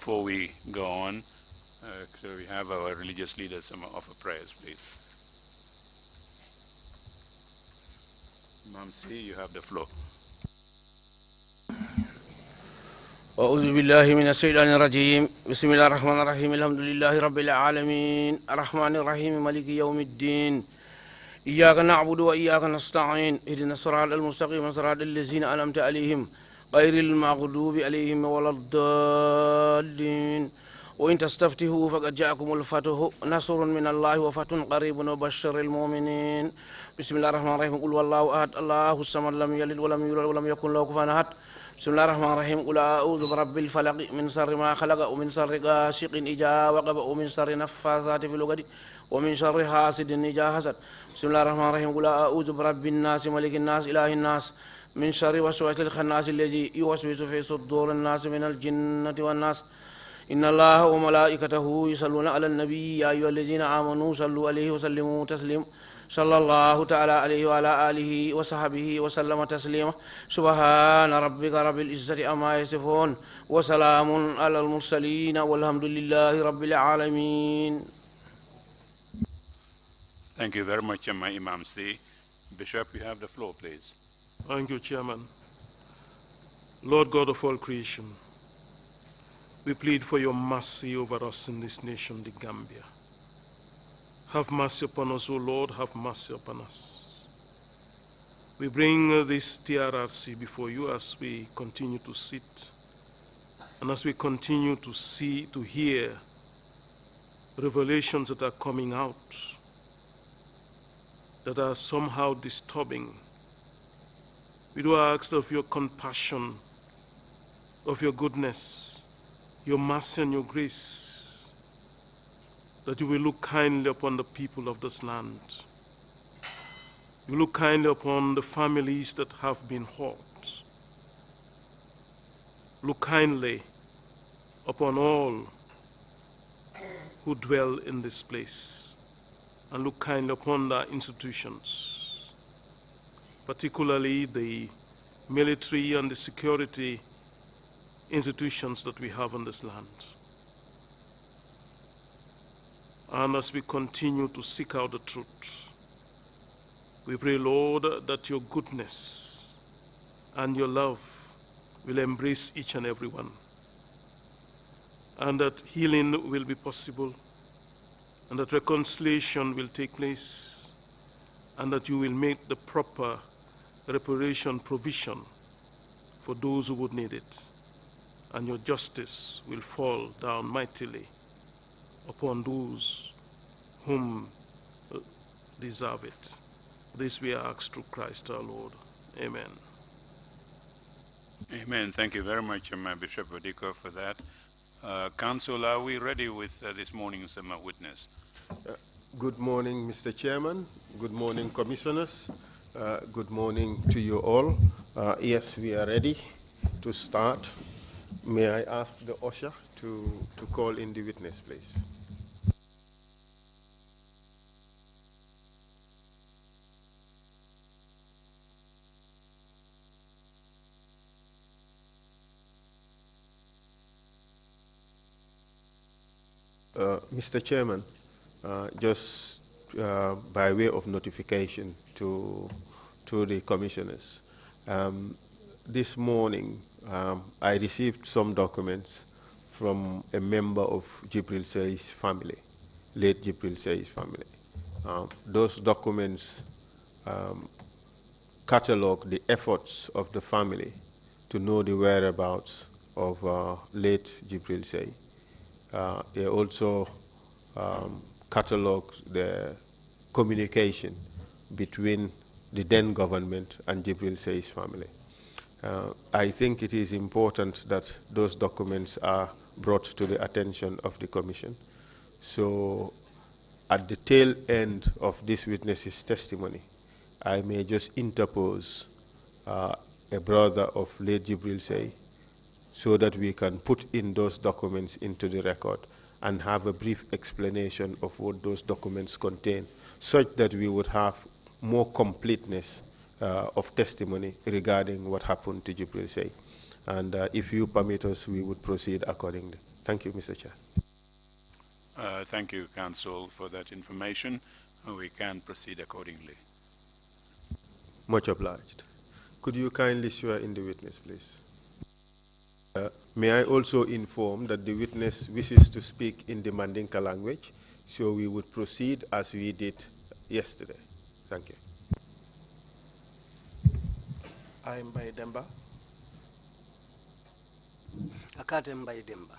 before we go on, so we have our religious leaders offer prayers, please. Imam C, you have the floor. أعوذ بالله من الشيطان الرجيم بسم الله الرحمن الرحيم الحمد لله رب العالمين الرحمن الرحيم مالك يوم الدين إياك نعبد وإياك نستعين اهدنا الصراط المستقيم صراط الذين أنعمت عليهم غير المغضوب عليهم ولا الضالين وإن تستفتحوا فقد جاءكم الفتح نصر من الله وفتح قريب وبشر المؤمنين بسم الله الرحمن الرحيم قل والله أحد الله الصمد لم يلد ولم يولد ولم يكن له كفوا أحد بسم الله الرحمن الرحيم قل أعوذ برب الفلق من شر ما خلق ومن شر غاسق إذا وقب ومن شر نفاثات في العقد ومن شر حاسد إذا حسد بسم الله الرحمن الرحيم قل أعوذ برب الناس ملك الناس إله الناس من شر وسوسة الخناس الذي يوسوس في صدور الناس من الجنة والناس إن الله وملائكته يصلون على النبي يا أيها الذين آمنوا صلوا عليه وسلموا تسليما صلى الله تعالى عليه وعلى آله وصحبه وسلم تسليما سبحان ربك رب العزة عما يصفون وسلام على المرسلين والحمد لله رب العالمين. Thank you very much, my Imam C. Bishop, you have the floor, please. Thank you, Chairman. Lord God of all creation, we plead for your mercy over us in this nation, the Gambia. Have mercy upon us, O Lord, have mercy upon us. We bring this TRRC before you as we continue to sit and as we continue to see, to hear revelations that are coming out that are somehow disturbing. We do ask of your compassion, of your goodness, your mercy and your grace, that you will look kindly upon the people of this land. You look kindly upon the families that have been hurt. Look kindly upon all who dwell in this place, and look kindly upon the institutions, particularly the military and the security institutions that we have in this land. And as we continue to seek out the truth, we pray, Lord, that your goodness and your love will embrace each and every one, and that healing will be possible, and that reconciliation will take place, and that you will make the proper reparation provision for those who would need it, and your justice will fall down mightily upon those whom deserve it. This we ask through Christ our Lord. Amen. Amen. Thank you very much, my Bishop Wadiko, for that. Council, are we ready with this morning's witness? Good morning, Mr. Chairman. Good morning, Commissioners. Good morning to you all. Yes, we are ready to start. May I ask the usher to call in the witness, please? Mr. Chairman, just by way of notification to the commissioners, this morning I received some documents from a member of Jibril Sey's family, late Jibril Sey's family. Those documents catalog the efforts of the family to know the whereabouts of late Jibril Sey. They also catalog the communication between the then government and Jibril Sey's family. I think it is important that those documents are brought to the attention of the Commission. So at the tail end of this witness's testimony, I may just interpose a brother of late Jibril Sey, so that we can put in those documents into the record and have a brief explanation of what those documents contain, such that we would have more completeness of testimony regarding what happened to Jibril Sey. And if you permit us, we would proceed accordingly. Thank you, Mr. Chair. Thank you, Council, for that information. We can proceed accordingly. Much obliged. Could you kindly swear in the witness, please? May I also inform that the witness wishes to speak in the Mandinka language, so we would proceed as we did yesterday. Thank you. I am by Demba. Akate Mbaye Demba.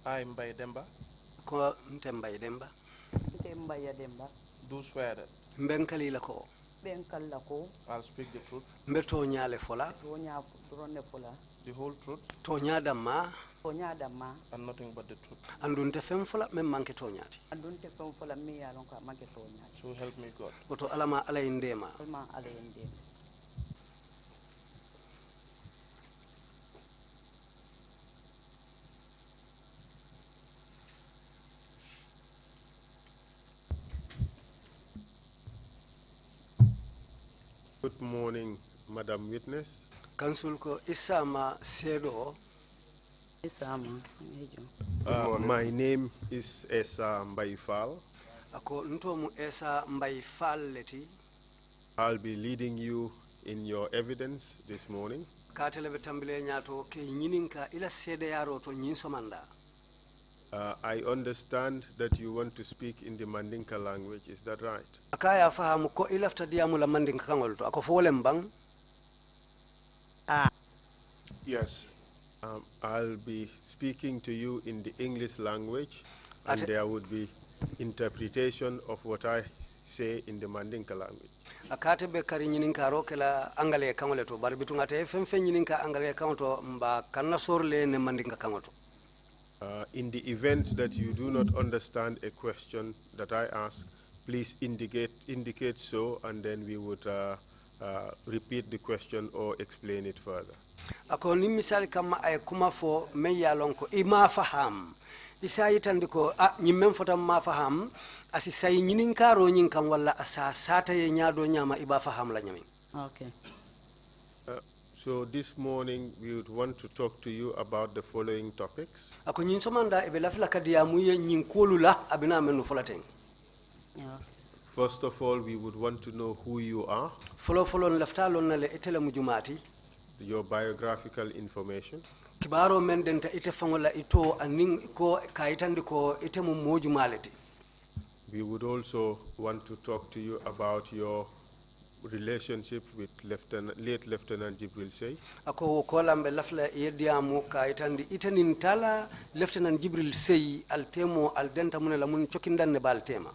I am by Demba. Ko Mbaye Demba. Mbaye Demba. Do swear that Mbenkali lako. Benkalako. I'll speak the truth, Mbeto nyale fola. Tonya drone fola. the whole truth, Tonya dama. Tonya dama. and nothing but the truth. Andunte fem fola mem manke tonyati. Andunte fem fola mi yalon ka make tonya. So help me God. Oto alama ala indema. Alma ale ende. Good morning, Madam Witness. Council ko isama sedo. Isama ngejo. My name is Esa Mbaifal. Ako ntomu esa Mbaye Falleti. I'll be leading you in your evidence this morning. Katele betambile nyato ke nyininka ila sede yaro to nyinsomanda. I understand that you want to speak in the Mandinka language, is that right? Akaya fahamu ko ila ftadiamu la mandinka kangol to. Ako fole mbang. Yes. I'll be speaking to you in the English language, and there would be interpretation of what I say in the Mandinka language. Akate be kari nyininka ro kala angale kangole to bar bitungate femfe nyininka angale kangoto mba kanna sorle ne mandinka kangoto. In the event that you do not understand a question that I ask, please indicate so, and then we would repeat the question or explain it further. Ako ni misali kama ay kuma fo me yalon ko ima faham. Isa yitandiko nyimmen fota ma faham asi say nyininka ro nyinkan wala asa sata ye nyado nyama iba faham la nyami. Okay. So this morning we would want to talk to you about the following topics. Ako nyin somanda e be lafla kadiya muye nyin kolula abina menu folateng. Yeah. First of all, we would want to know who you are, Folo lafta lon na le etele mujumati. your biographical information, Kibaro men denta ite fangola ito aning ko kaitandi ko ite mu mojumaleti. we would also want to talk to you about your relationship with late Lieutenant Jibril Sey. Ako ko lambe lafla yediamu kaitandi ite nintala Lieutenant Jibril Sey altemo aldenta mun la mun chokindan ne baltema.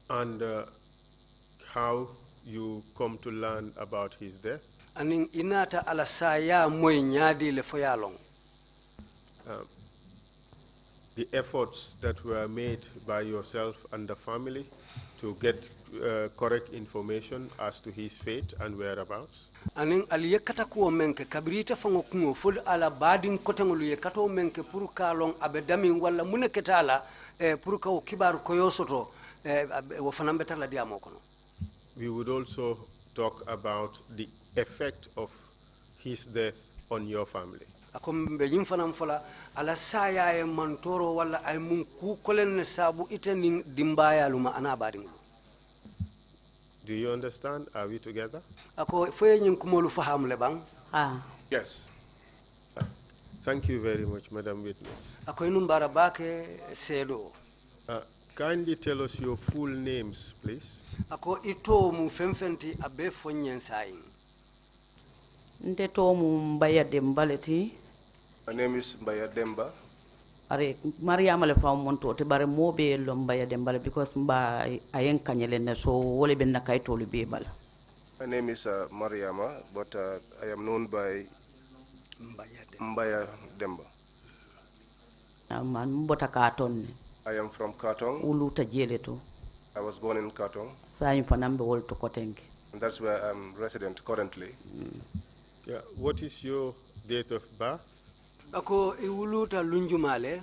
And how you come to learn about his death. Aning inata ala saya moy nyadi le foyalong. The efforts that were made by yourself and the family to get correct information as to his fate and whereabouts. Aning aliyekata kuo menke kabirita fango kungo ful ala badin kotengulu yekato menke puru kalong abedami wala muneketala puru ka kibaru koyosoto wo fanambeta la diamo kono. We would also talk about the effect of his death on your family. Akom be nyim fanam fola ala saya e mantoro wala ay mun ku kolen sabu itening dimbaya luma ana badin. Do you understand? Are we together? Ako foye nyim kumolu faham le bang. Yes. Thank you very much, Madam Witness. Ako inum barabake sedo. Kindly tell us your full names, please. Ako ito mu femfenti abe fonyen sayin. Nte to mu Mbaye Demba leti. My name is Mbaye Demba. Are Mariama le fam monto te bare mobe lo Mbaye Demba because mba ayen kanyele ne so wole ben nakay tolu be bal. My name is Mariama, but I am known by Mbaye Demba. Man mbota katon. I am from Katong. Uluta jele to. I was born in Katong, Sa fanambe wol to kotengi. and that's where I'm resident currently. Yeah. What is your date of birth? Ako iwuluta lunjumale.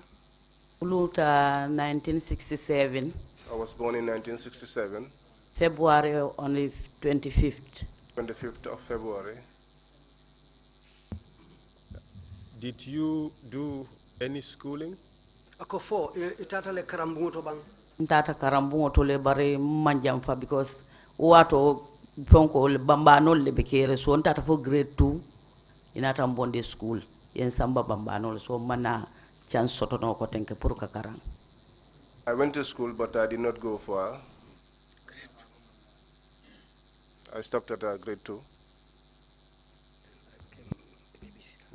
Uluta 1967. I was born in 1967. February only 25th. 25th of February. Did you do any schooling? Ako fo itata le karambungo to bang. Ntata karambungo to le bare manjam fa because wato fonko le bambano le bekere so ntata fo grade 2 inata mbonde school yen samba bambano so mana chance soto no ko tenke pour ka karang. I went to school, but I did not go far. I stopped at grade 2.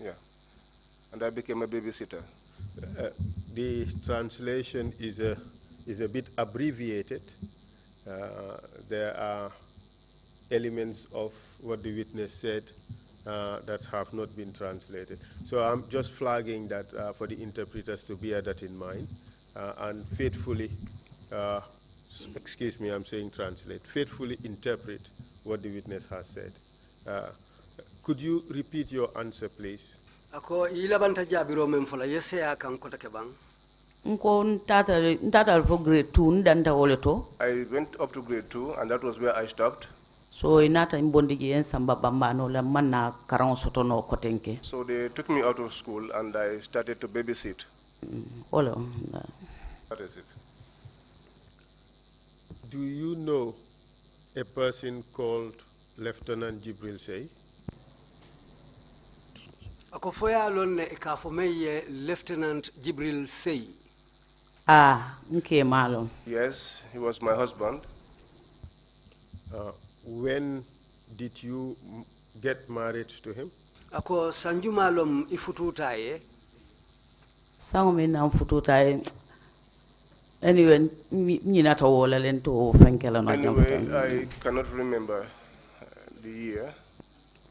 Yeah, and I became a babysitter. The translation is a bit abbreviated. There are elements of what the witness said that have not been translated. So I'm just flagging that for the interpreters to bear that in mind and faithfully, excuse me, I'm saying translate, faithfully interpret what the witness has said. Could you repeat your answer, please? Ako ilabanta jabiro memfola yese ya kan kota ke bang. Nko ntata for grade 2 ndanda wole to. I went up to grade 2, and that was where I stopped. So inata imbondi yen samba bambano la manna karang soto no ko tenke. So they took me out of school, and I started to babysit. Olo. That is it. Do you know a person called Lieutenant Jibril Sey? Ako foya lon ne ikafomeye Lieutenant Jibril Sey. Ah, nke malo. Yes, he was my husband. When did you get married to him? Ako sanjumalom ifututaye. Sango na mfututaye. Anyway, ninata wola lento fenkela no Anyway, I cannot remember the year.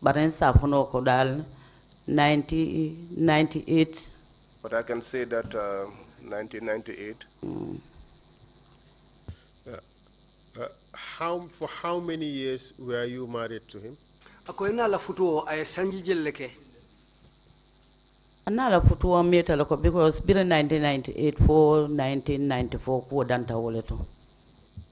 But in Safono Kodal 1998. But I can say that 1998. For how many years were you married to him? Ako ina la futuo ay sanji jelleke. Anala futuo meta loko because bira 1998 for 1994 ko danta woleto.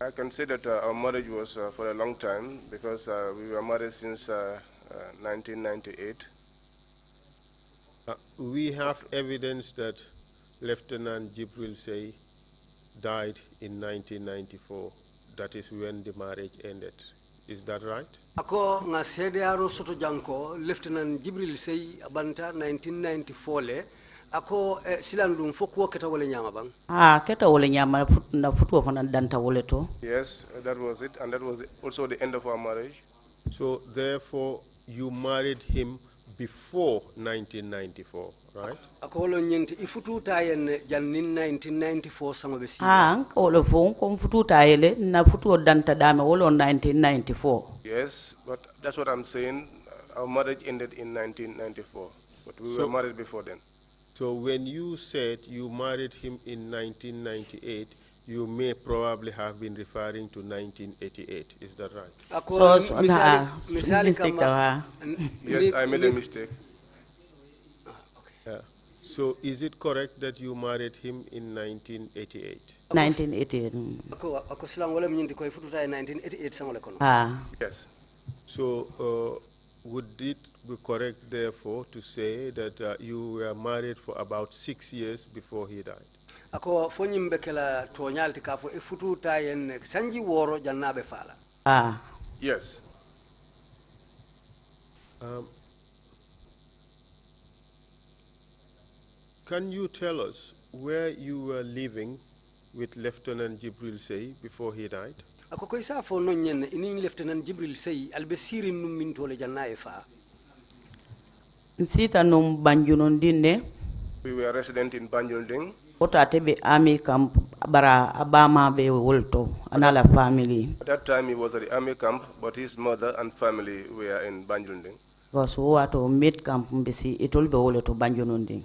I can say that our marriage was for a long time because we were married since 1998. We have evidence that Lieutenant Jibril Sey died in 1994. That is when the marriage ended. Is that right? Ako nga sedearo soto janko Lieutenant Jibril Sey abanta 1994 le ako silandum foko keta wole nyama bang. Ah, keta wole nyama na futuo fana danta woleto. Yes, that was it, and that was also the end of our marriage. So therefore you married him before 1994, right? Ako lo nyenti ifututa yen jannin 1994 sango be si. Ah, nko lo fo nko mfututa yele na futuo danta dame wolo 1994. Yes, but that's what I'm saying. Our marriage ended in 1994, but we were married before then. So when you said you married him in 1998, you may probably have been referring to 1988. Is that right? Misali kama, yes, I made a mistake. So is it correct that you married him in 1988? 1988. Ako silang wala mnyinti ko ifututa 1988 sango le kono. Ah. Yes. So would it be correct, therefore, to say that you were married for about 6 years before he died? Ako fonyim bekela to nyalti ka fo ifututa yen sanji woro jannabe fala. Ah. Yes. Can you tell us where you were living with Lieutenant Jibril Sey before he died? Ako ko isa fo non nyen ini Lieutenant Jibril Sey albe sirin num min tole jannaye fa. Nsita num banjunon dinne. We were resident in Banjunding. Ota tebe army camp bara abama be wolto anala family. At that time he was at the army camp, but his mother and family were in Banjunding. Was wato mid camp mbisi itol be wolto banjunonding.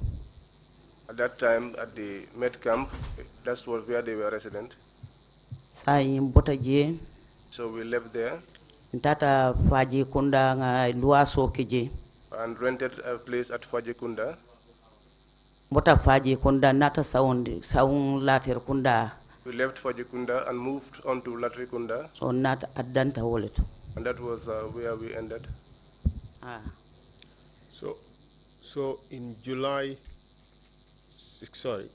At that time at the med camp, that was where they were resident. Sayim botaje. So we left there. Tata faji kunda nga luaso keje. And rented a place at Fajikunda. Bota faji kunda nata sound later kunda We left Fajikunda and moved on to Latrikunda, so not addanta woleto. and that was where we ended. So in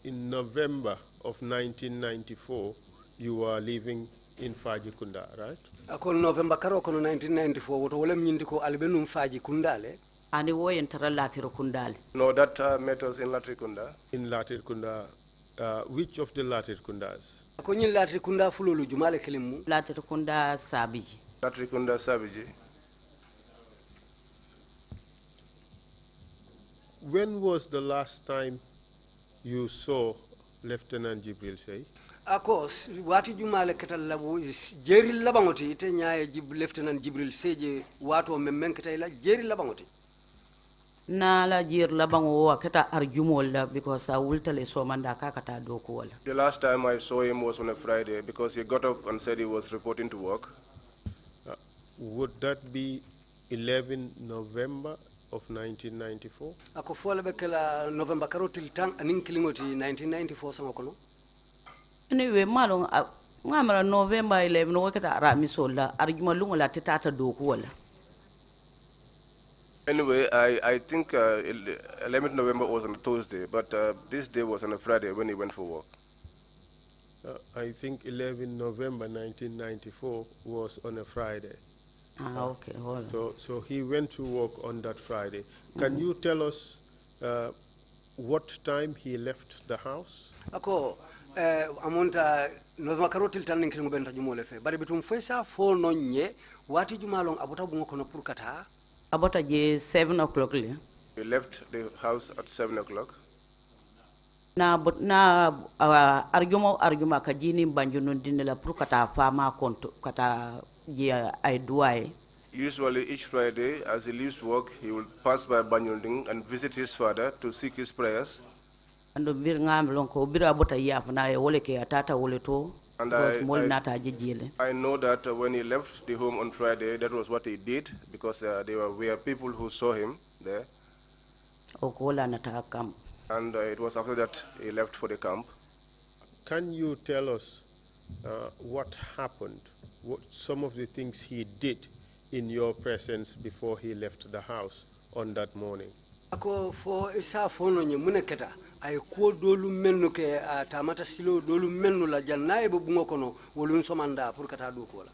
in November of 1994, you were living in Fajikunda, right? Akon November karo kono 1994 woto wolem nyindi ko albenum Fajikunda le. Ani wo entara latiro kundale. No, that met us in Latrikunda. In Latrikunda, which of the Latrikundas? Akonyi Latrikunda fululu jumale kelimu. Latiro kunda sabiji. Latrikunda Sabiji. When was the last time you saw Lieutenant Jibril say? Akos wati jumale ketal labu jeri labangoti te nyaaye Lieutenant Jibril seje wato memmen ketay la jeri labangoti. Na la jir labango wa keta arjumol la because wultale somanda kakata doku wala. The last time I saw him was on a Friday because he got up and said he was reporting to work. Would that be 11 November of 1994? Ako fola bekela November karotil tang anin kilingoti 1994 sango kono. Anyway, malong ngamara November 11 wakata aramisola arjuma lungo la titata doku wala. Anyway, I think 11th November was on a Thursday, but this day was on a Friday when he went for work. I think 11 November 1994 was on a Friday. Okay, hold on. So he went to work on that Friday. Can you tell us what time he left the house? Ako amonta November karotil tan nin kilingo benta jumole fe bari bitum fesa fo nonye wati jumalong abota bungo kono pour kata. About a 7 o'clock. We left the house at 7 o'clock. Na argument kajini banjuno dinela pour kata fama konto kata ye ay duai. Usually each Friday, as he leaves work, he will pass by Banyulding and visit his father to seek his prayers. And bir ngam lonko bira bota yafna e wole ke atata wole to. And I know that when he left the home on Friday, that was what he did because there were people who saw him there. And it was after that he left for the camp. Can you tell us what happened, what some of the things he did in your presence before he left the house on that morning? Ako fo isa fono nye muneketa ay ko dolu mennu ke tamata silo dolu mennu la jannaye bo bungo kono wolun somanda pour kata do ko la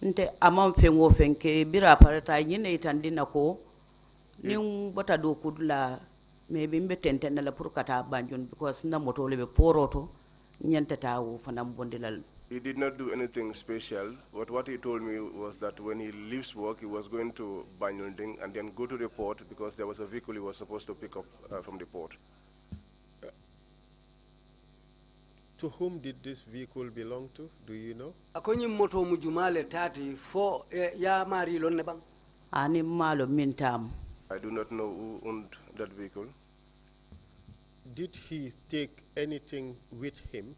nte amam fengo fenke bira parata nyine itandina ko nin bota do kudula me bimbe tentena la pour kata banjun because na moto lebe poroto nyanta tawo fanam bondilal. He did not do anything special, but what he told me was that when he leaves work, he was going to Banyulding and then go to the port because there was a vehicle he was supposed to pick up from the port. To whom did this vehicle belong to? Do you know? Akonyi moto mujumale tati fo ya mari lon ne bang. Ani malo mintam. I do not know who owned that vehicle. Did he take anything with him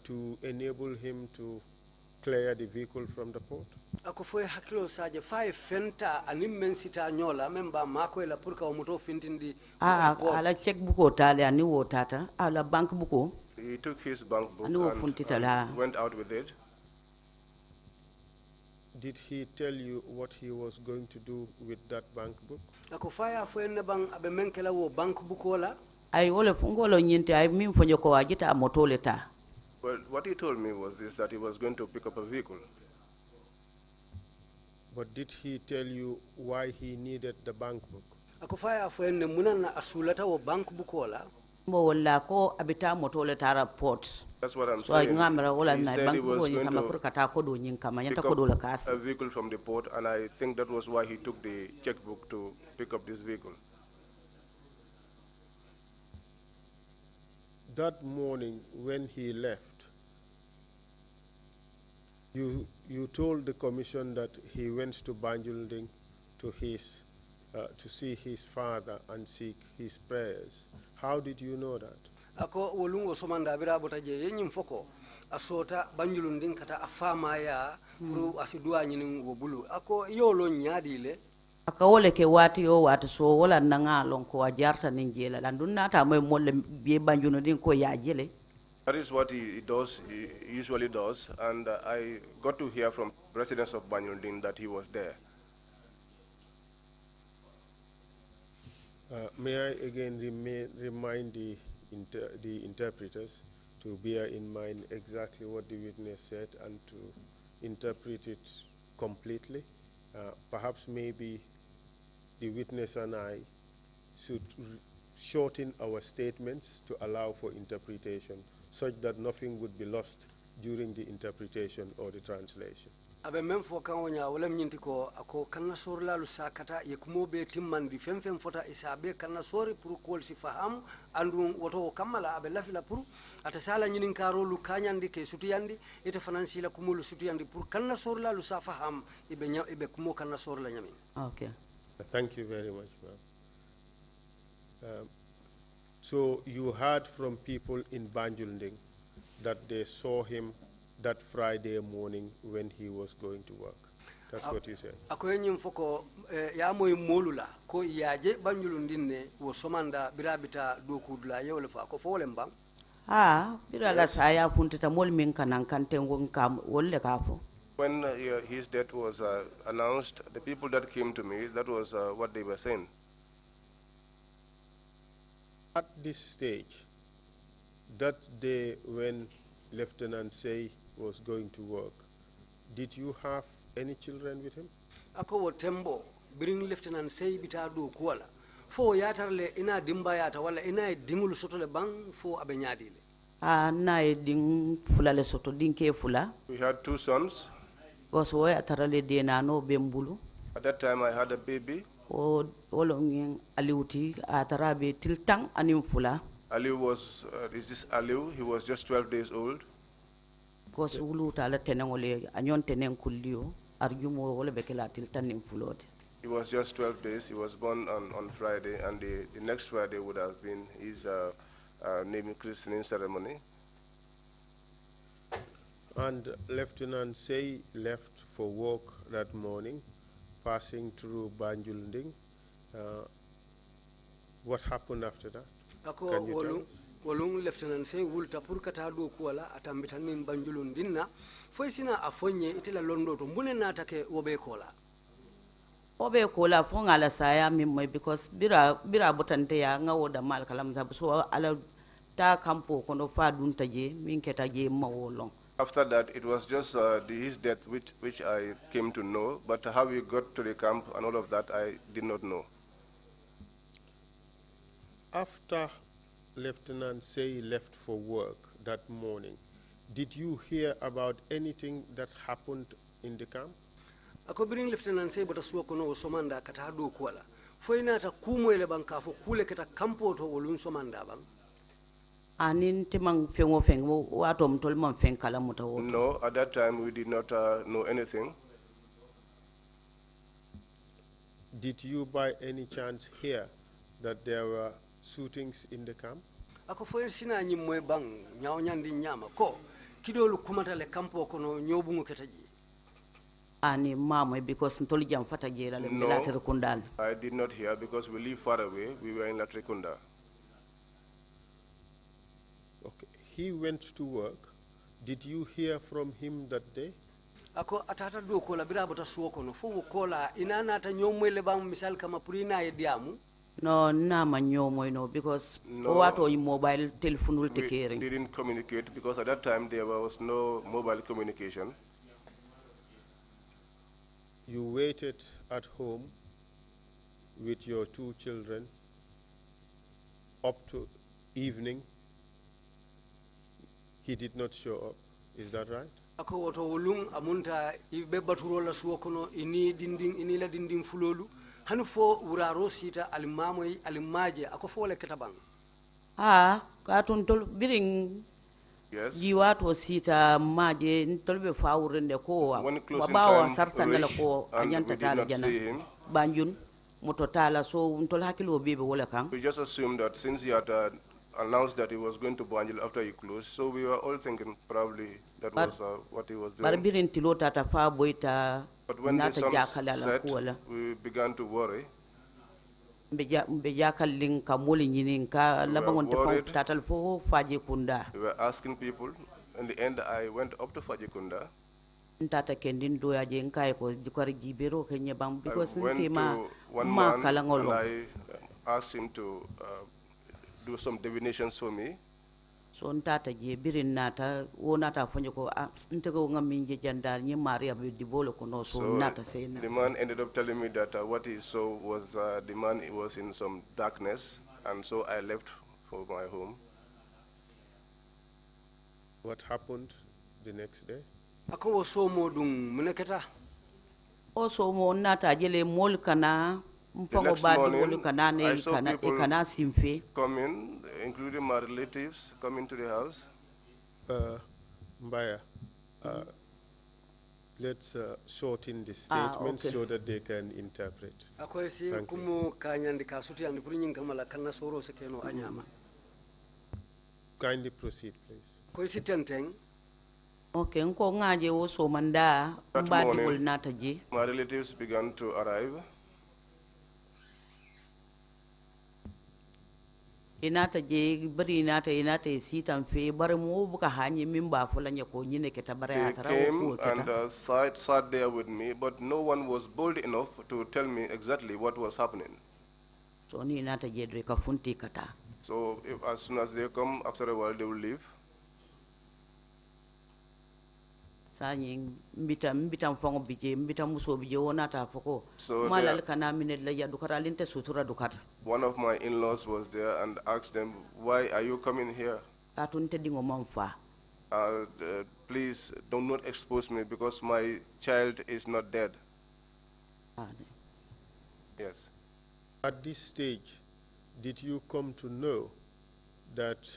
to enable him to clear the vehicle from the port? Ako foi hakilo saje fay fenta anim men sita nyola memba mako la pour ka moto fintindi ala check buko tale ani wo tata ala bank buko. He took his bank book and went out with it. Did he tell you what he was going to do with that bank book? Ako faya fo en bang abe menkela wo bank book wala ay wole fungolo nyinte ay min fonyo ko wajita motoleta. Well, what he told me was this, that he was going to pick up a vehicle. But did he tell you why he needed the bank book? Ako faya fo en munana asulata wo bank book wala mo wala ko abita motoleta rapport. That's what I'm saying. He said he was going to pick up a vehicle from the port, and I think that was why he took the checkbook to pick up this vehicle. That morning when he left, you told the commission that he went to Banjulding to see his father and seek his prayers. How did you know that? Ako wolungo somanda bira botaje yenyim foko asota Banjulding kata afama ya pro asidua nyini wobulu ako yolo nyadile aka wole ke wati yo wati so wala nanga lon ko ajarta ninjela landun nata moy molle be Banjulding ko ya jele. That is what he does, he usually does, and I got to hear from residents of Banyuldin that he was there. May I again remind the interpreters to bear in mind exactly what the witness said and to interpret it completely. Perhaps maybe the witness and I should shorten our statements to allow for interpretation such that nothing would be lost during the interpretation or the translation. abe men fo kan wonya wala nyinti ko ako kanna sorla lu sakata ye kumo be timmandi fem fota isabe kanna sori pour kol si faham andu woto kamala abe lafila pour ata sala nyinin karo lu kanyandi ke sutiyandi ite finansi la kumo lu sutiyandi pour kanna sorla lu sa faham ibe kumo kanna sorla nyami. Okay. Thank you very much, ma'am. So you heard from people in Banjulding that they saw him that Friday morning when he was going to work. That's what you said. Ako nyim foko ya moy molula ko yaje Banjulundin ne wo somanda birabita do kudla yewle fa ko fo wolem bang. Birala saya funtita mol min kanan kante ngon kam wolle kafo. When his death was announced, the people that came to me, that was what they were saying. At this stage, that day when Lieutenant Say was going to work, did you have any children with him? Ako wo tembo bring Lieutenant Say bita do kuala fo yatarle ina dimba yata wala ina dingul sotole bang fo abe nyadile. Na ding fula le soto dinke fula. We had 2 sons. Was wo yatarale de na no bembulu. At that time I had a baby. O wolongin aliuti atarabe tiltang anim fula. Aliu was, is this Aliu? He was just 12 days old. Because uluta la tenengole anyon teneng kulio argumo wole bekela tiltan nim fulote. He was just 12 days. He was born on Friday, and the next Friday would have been his naming christening ceremony. And Lieutenant Say left for work that morning, passing through Banjulding. What happened after that? Can you tell us? Wolung Lieutenant Say wulta pour kata do kuala atambita nim Banjulundin na fo sina afonye itela londo to mbune natake wobe kola. Obe kola fo ngala saya mimmo because bira botante ya ngawoda mal kalam so ala ta kampo kono fa dunta je min keta je mawolong. After that, it was just his death which I came to know, but how we got to the camp and all of that, I did not know. After Lieutenant Say left for work that morning, did you hear about anything that happened in the camp? Ako biring Lieutenant Say bota suwa kono somanda kata do kuala fo ina ta kumo ele banka fo kule kata kampo to wolun somanda bang. Anin timang fengo wato mtol man fen kala muta woto. No, at that time we did not know anything. Did you by any chance hear that there were shootings in the camp? Ako fo sina nyimmoy bang nyaaw nyandi nyama ko kidolu kumata le kampo kono nyobungu ketaji. Ani mama because mtoli jam fata jela le military kundal. I did not hear because we live far away. We were in Latrikunda. Okay. He went to work. Did you hear from him that day? Ako atata do ko la bira bota suwo kono fo ko la inana ta nyommoy le bang misal kama purina e diamu. No, na manyomo no because wato mobile telephone will take care. We didn't communicate because at that time there was no mobile communication. You waited at home with your 2 children up to evening. He did not show up. Is that right? Ako woto wolung amunta ibe baturo la suwo kono ini la dinding fulolu hanu fo wuraro sita alimamoy alimaje ako fo le ketabang. Katun tol biring. Yes. Jiwato sita maje ntolbe fawurende ko babawa sartana la ko anyanta tala jana banjun mototala so ntol hakilo bebe wala kan. We just assumed that since he had announced that he was going to Banjul after he closed, so we were all thinking probably that was what he was doing. But when the sun set, we began to worry. mbe kalling ka moli nyinin ka labangon te worried. tatal fo faje kunda We were asking people. In the end, I went up to Fajikunda. ntata kendin do yaje nkai ko jikari jibero ke nyebam I because went nte ma to one ma man kalangolo and I asked him to do some divinations for me. so ntata je birin nata wo nata fonjo ko nte ko ngam je jandal ni maria be dibolo ko no so nata sena The man ended up telling me that what he saw was the man was in some darkness, and so I left for my home. What happened the next day? ako wo somo ɗum muneketa o so mo nata jele mol kana mpongo next badi morning, wol kana ne I saw people kana simfe come in, including my relatives, come into the house. Mbaya, let's shorten the statement okay. so that they can interpret. akoy si Thank you. kumu kanyandi ka sutiyandi pour ñing kamala kanna soro se keno anyama Kindly proceed, please. koy si tenteng okay nko ngaje wo so manda That mbadi morning, wol nata je my relatives began to arrive. inata je bari inata sitan fe bare mo buka hanye mimba fulanya ko nyine keta bare They atara came ko and keta sat there with me, but no one was bold enough to tell me exactly what was happening. so ni inata je do ka funti kata So as soon as they come, after a while they will leave. sanyi mbita mfongo bije mbita muso bije wonata foko So malal kana minel la ya dukara linte sutura dukata one of my in-laws was there and asked them, "Why are you coming here? katunte dingo mamfa Please do not expose me because my child is not dead." Yes. At this stage, did you come to know that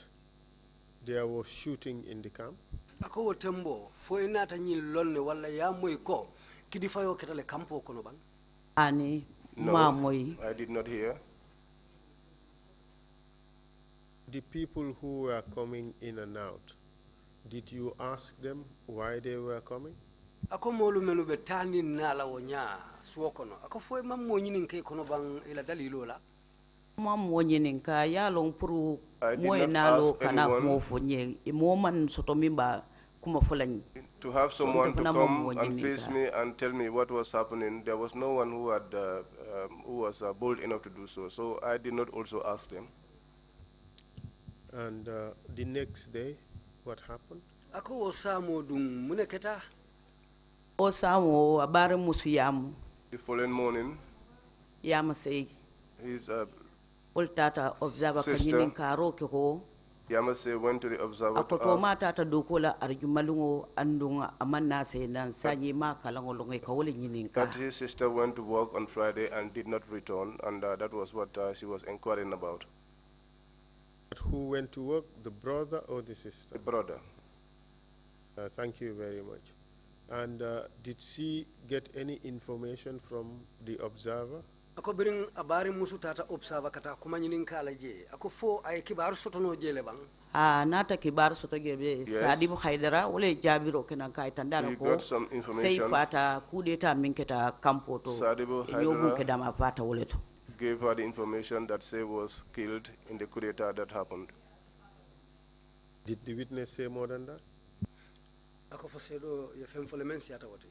there was shooting in the camp? ako wo tembo fo inata ñi lonne walla ya moy ko kidi fayo ketale kampo kono bang ani No, mamoy I did not hear. The people who were coming in and out, did you ask them why they were coming? ako molu menu be tani nala wo nya suwo kono ako fo mam mo ñinin ke kono bang ila dalilo la mam wonyinin ka yalon puru I did moy not nalo ask kana anyone. mo fo nye mo man soto mimba kuma fulani To have someone to ndefana come mo and wonyinin face ka. me and tell me what was happening, there was no one who had who was bold enough to do so. So I did not also ask them. And the next day, what happened? ako wo samo ɗum muneketa o samo abare musu yamu The following morning, yama sey his ultata observer Sister. kanyinin ka roke ko Yamase went to the observer to akoto ask. mata ta dokola arjumalungo andunga amanna se nan sanyi ma kalango longai ka wole nyinin ka That his sister went to work on Friday and did not return, and that was what she was inquiring about. But who went to work, the brother or the sister? The brother. Thank you very much. And did she get any information from the observer? ako birin abari musu tata observa kata kuma ñinin kala je ako fo ay kibar sotono jele bang a nata kibar soto gebe Yes. sadibu haidara wole jabiro kenan kai tandala He ko got some sai information. fata kudeta min keta kampoto Sadibu nyogun Haidara kedama fata wole to Gave her the information that Say was killed in the coup d'etat that happened. Did the witness say more than that? ako fo sedo ye fem fole men siata woti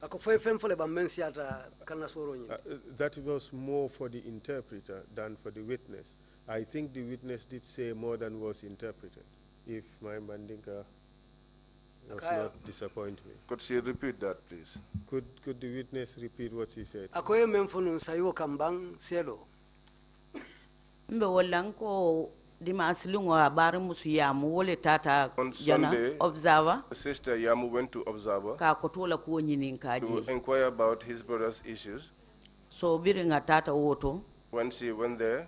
ako fo fem fole bam men siata kana soro ñi That was more for the interpreter than for the witness. I think the witness did say more than was interpreted, if my Mandinka was Okay. not disappoint me. Could she repeat that, please? Could the witness repeat what he said? ako ye men fo nun sayo kam bang sedo mbe wallan ko dimasilungo abare musu yamu wole tata On jana Sunday, observer Sister Yamu went to observer ka kotola ko nyinin to kaji inquire about his brother's issues. so biringa tata woto When she went there,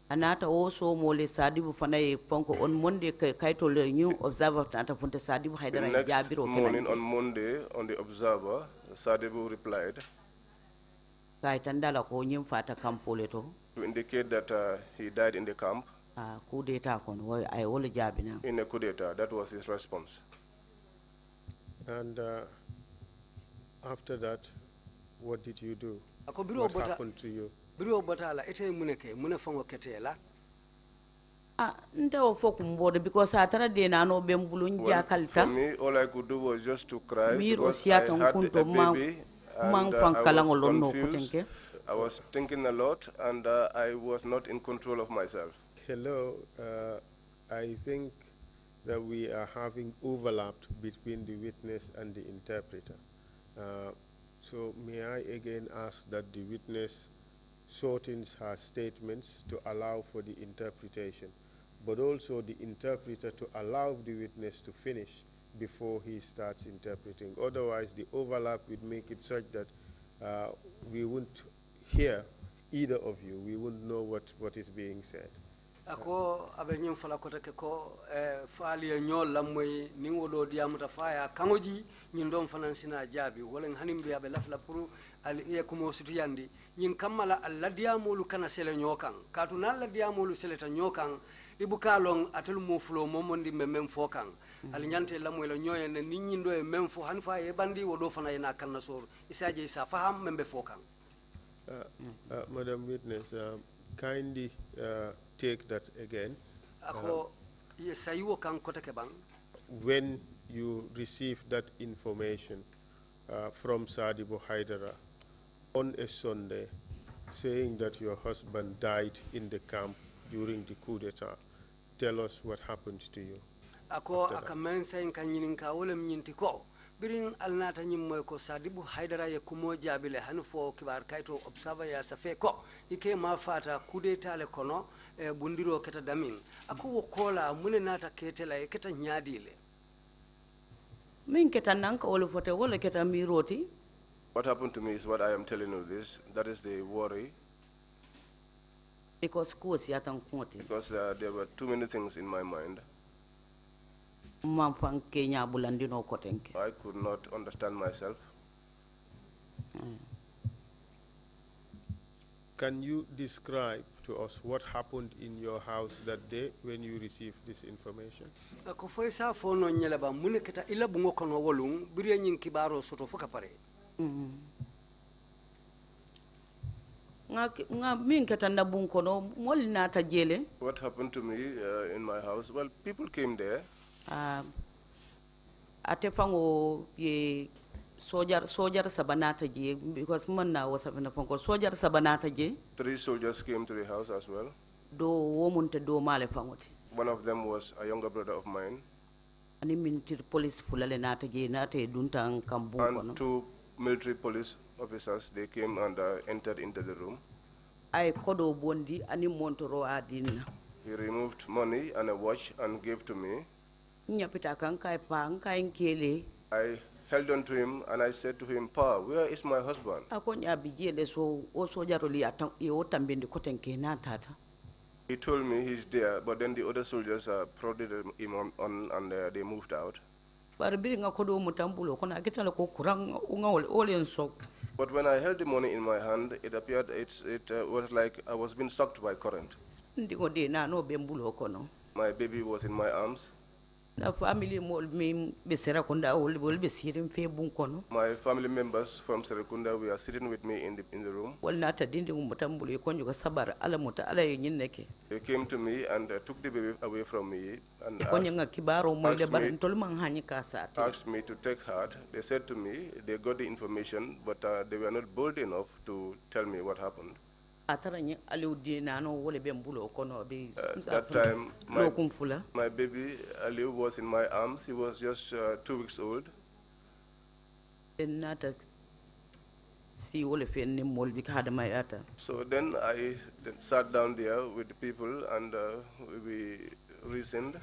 anata o so mole sadibu fanaye ponko on monde kayto le new observer tata funte sadibu the haidara next jabiro morning on kenan Monday, on the observer, Sadibu replied kay tandala ko nyim fata kampole to to indicate that he died in the camp a coup d'etat kon way ay wole jabina in a coup d'etat. That was his response. And after that, what did you do? ako biro What bota happened to you? biro bota la ite muneke mune fango ketela nte o fo kumbode because atara de nano bembulu Well, njakalta for me, all I could do was just to cry mir o because I siata had kunto a baby and fan I was kalango lonno confused. kutenke I was thinking a lot and I was not in control of myself. Hello, I think that we are having overlap between the witness and the interpreter. So may I again ask that the witness shortens her statements to allow for the interpretation, but also the interpreter to allow the witness to finish before he starts interpreting. Otherwise, the overlap would make it such that we wouldn't hear either of you. We wouldn't know what is being said. ako abe nyim fala ko take ko faali ñol lamoy ni wodo diamuta faya kangoji ñin dom finansina jaabi wala hanim bi abe lafla pour al e ko mo sutu yandi ñin kamala alla diamolu kana sele ñokan katu na alla diamolu sele ta ñokan ibu kalon atul mo fulo momondi memem fokan al nyante lamoy la ñoye ne nit ñi ndo e mem fo han fa e bandi wodo fana ina kan nasor isaje sa faham membe fokan Madam Witness, kindly take that again. ako ye sayiwo kan ko take bang When you received that information from Sadibu Haidara on a Sunday, saying that your husband died in the camp during the coup d'etat, tell us what happened to you. ako aka men sen kan nyinin ka wala nyinti ko birin alnata nyim moy ko Sadibu Haidara ye kumo jabile han fo kibar kayto observer ya safe ko ike ma fata coup d'etat le kono e bundiro keta damin ako wo kola mune nata ketela e keta nyaadile min keta nanka wala fote wala keta miroti What happened to me is what I am telling you this. That is the worry because ko siata konti because there were too many things in my mind. man fan kenya bulandino kotenke I could not understand myself. Can you describe to us what happened in your house that day when you received this information? ako foy sa fo no nyela ba mune keta ila bungo kono wolum biri nyin kibaro soto foka pare nga min keta ndabun kono mol nata jele What happened to me in my house? Well, people came there. ate fango ye sojar sabanata je because man na wasa na fango sojar sabanata je 3 soldiers came to the house as well. do womunte do male fangote One of them was a younger brother of mine. ani military police fulale nata je nata dunta an kambu kono And 2 military police officers, they came and entered into the room. ay kodo bondi ani montoro adinna He removed money and a watch and gave to me. nyapita kan kai pa kai nkele I held on to him and I said to him, Pa, where is my husband? akonya bijele so o sojaro li atan e o tambende kotenke na tata He told me he's there, but then the other soldiers prodded him on and they moved out. bar biri nga kodo mutambulo kono akitala ko kurang unga olen so But when I held the money in my hand, it appeared it was like I was being sucked by current. ndigo de na no bembulo kono My baby was in my arms. na family mol mi be sera konda wol be sirim fe bun kono My family members from Serekunda were sitting with me in the room. wol na ta dindi mutambulo ko njugo sabar ala muta ala yin neke They came to me and took the baby away from me and ko nyanga kibaro mo de asked bar me- tol man hanyi ka sati asked me to take heart. They said to me they got the information, but they were not bold enough to tell me what happened. atara nyi aliu di na no wole bembulo kono be That time, lokum fula my baby Aliu was in my arms. He was just 2 weeks old. en nata si wole fen ni mol bi ka hada may ata So then I sat down there with the people and we reasoned.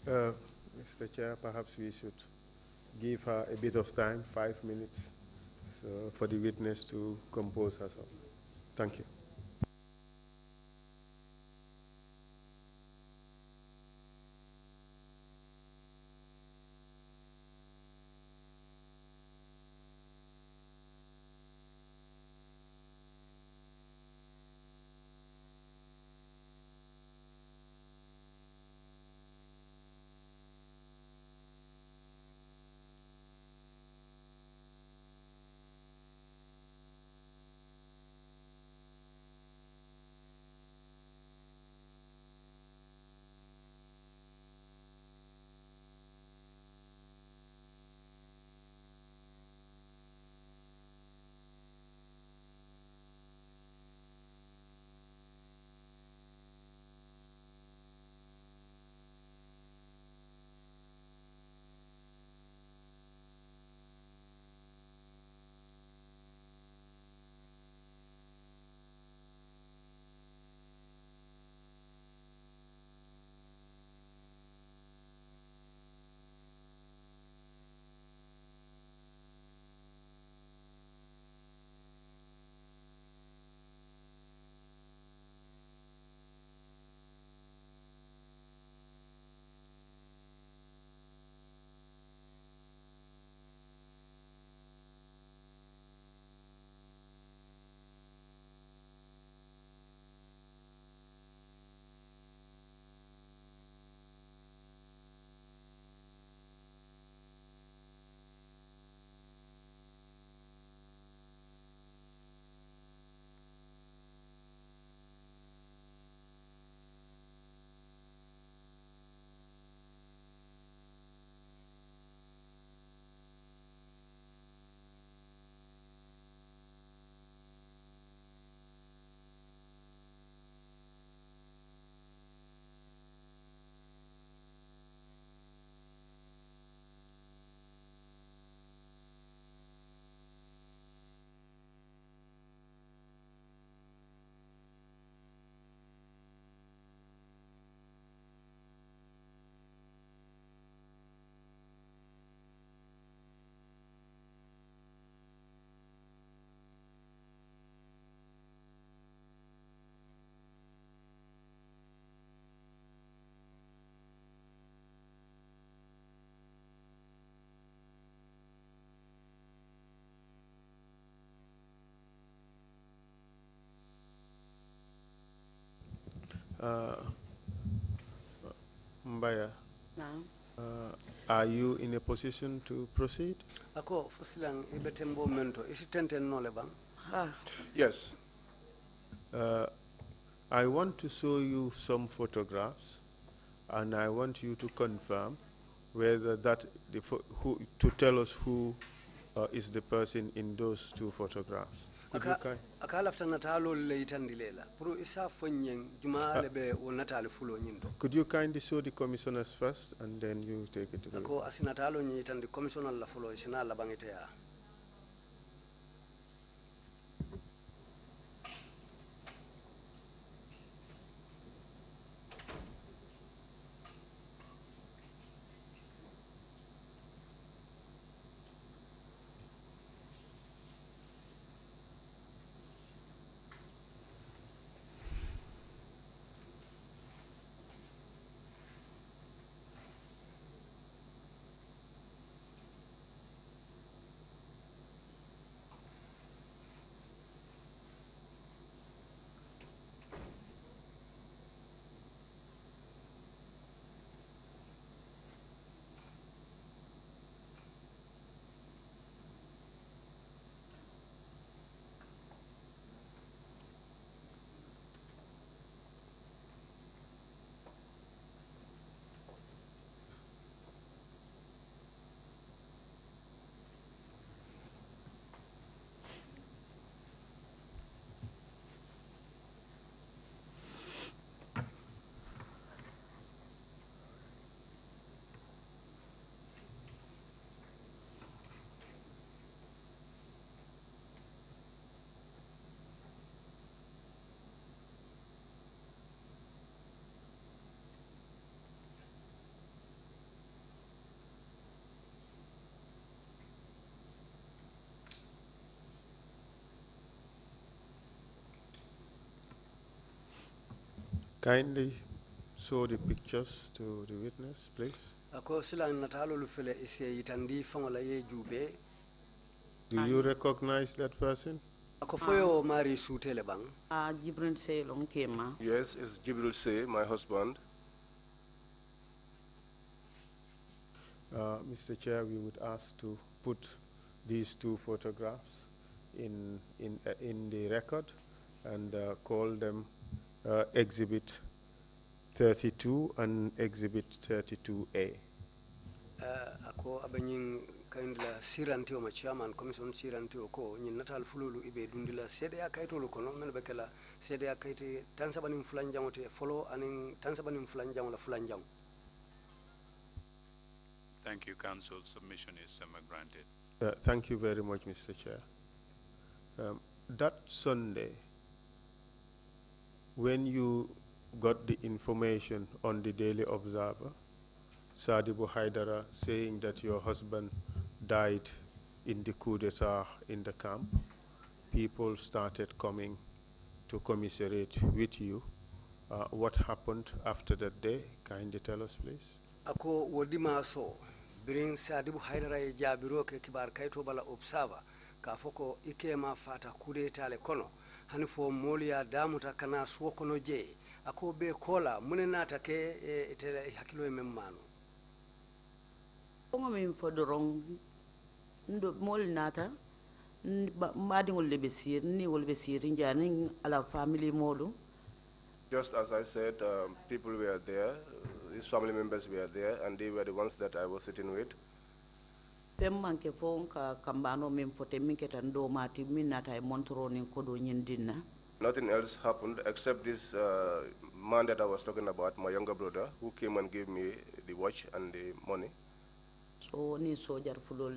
Mr. Chair, perhaps we should give her a bit of time, 5 minutes, so for the witness to compose herself. Thank you. Mbaya, are you in a position to proceed? Ako fusilang ibetembo mento isi tenten no le bang. Yes. I want to show you some photographs, and I want you to confirm whether that to tell us who is the person in those two photographs. Aka lafta natalo le itandilela. Puru isa fonyen juma lebe o natale fulo nyindo. Could you kindly show the commissioners first, and then you take it to the Ako asinatalo nyi itandi commissioner la fulo isina la bangite ya. Kindly show the pictures to the witness, please. ako silan natalolu fele ise yitandi fangola ye jube Do you recognize that person? ako foyo mari sutele bang Jibril say long kema. Yes, it's Jibril Say, my husband. Mr. Chair, we would ask to put these two photographs in the record and call them Exhibit 32 and Exhibit 32A. ako abanyin kandila siranti o ma chairman commission siranti o ko nyin natal fululu ibe dundila sede ya kaytolu kono men be kala sede ya kayti tansabanim fulanjangote follow anin tansabanim fulanjangola fulanjang. Thank you, Council. Submission is granted. Thank you very much, Mr. Chair. That Sunday, when you got the information on the Daily Observer, Sadibu Haidara saying that your husband died in the coup d'etat in the camp, people started coming to commiserate with you. What happened after that day? Kindly tell us, please. Ako wodima so birin Sadibu Haidara e jabiro ke kibar kayto bala observer ka foko ikema fata coup d'etat le kono hani fo molia damuta kana suwokono je ako be kola munenata ke tele hakilo e memmano. Ongo min fo dorong ndo mol nata madi ngol lebe sir ni wol be sir njani ala family modu. Just as I said, people were there, his family members were there, and they were the ones that I was sitting with. Pemmanke fo ka kambano min fote min ketan do mati min nata e montro ni kodo nyindina. Nothing else happened except this man that I was talking about, my younger brother, who came and gave me the watch and the money. So ni soldier fulol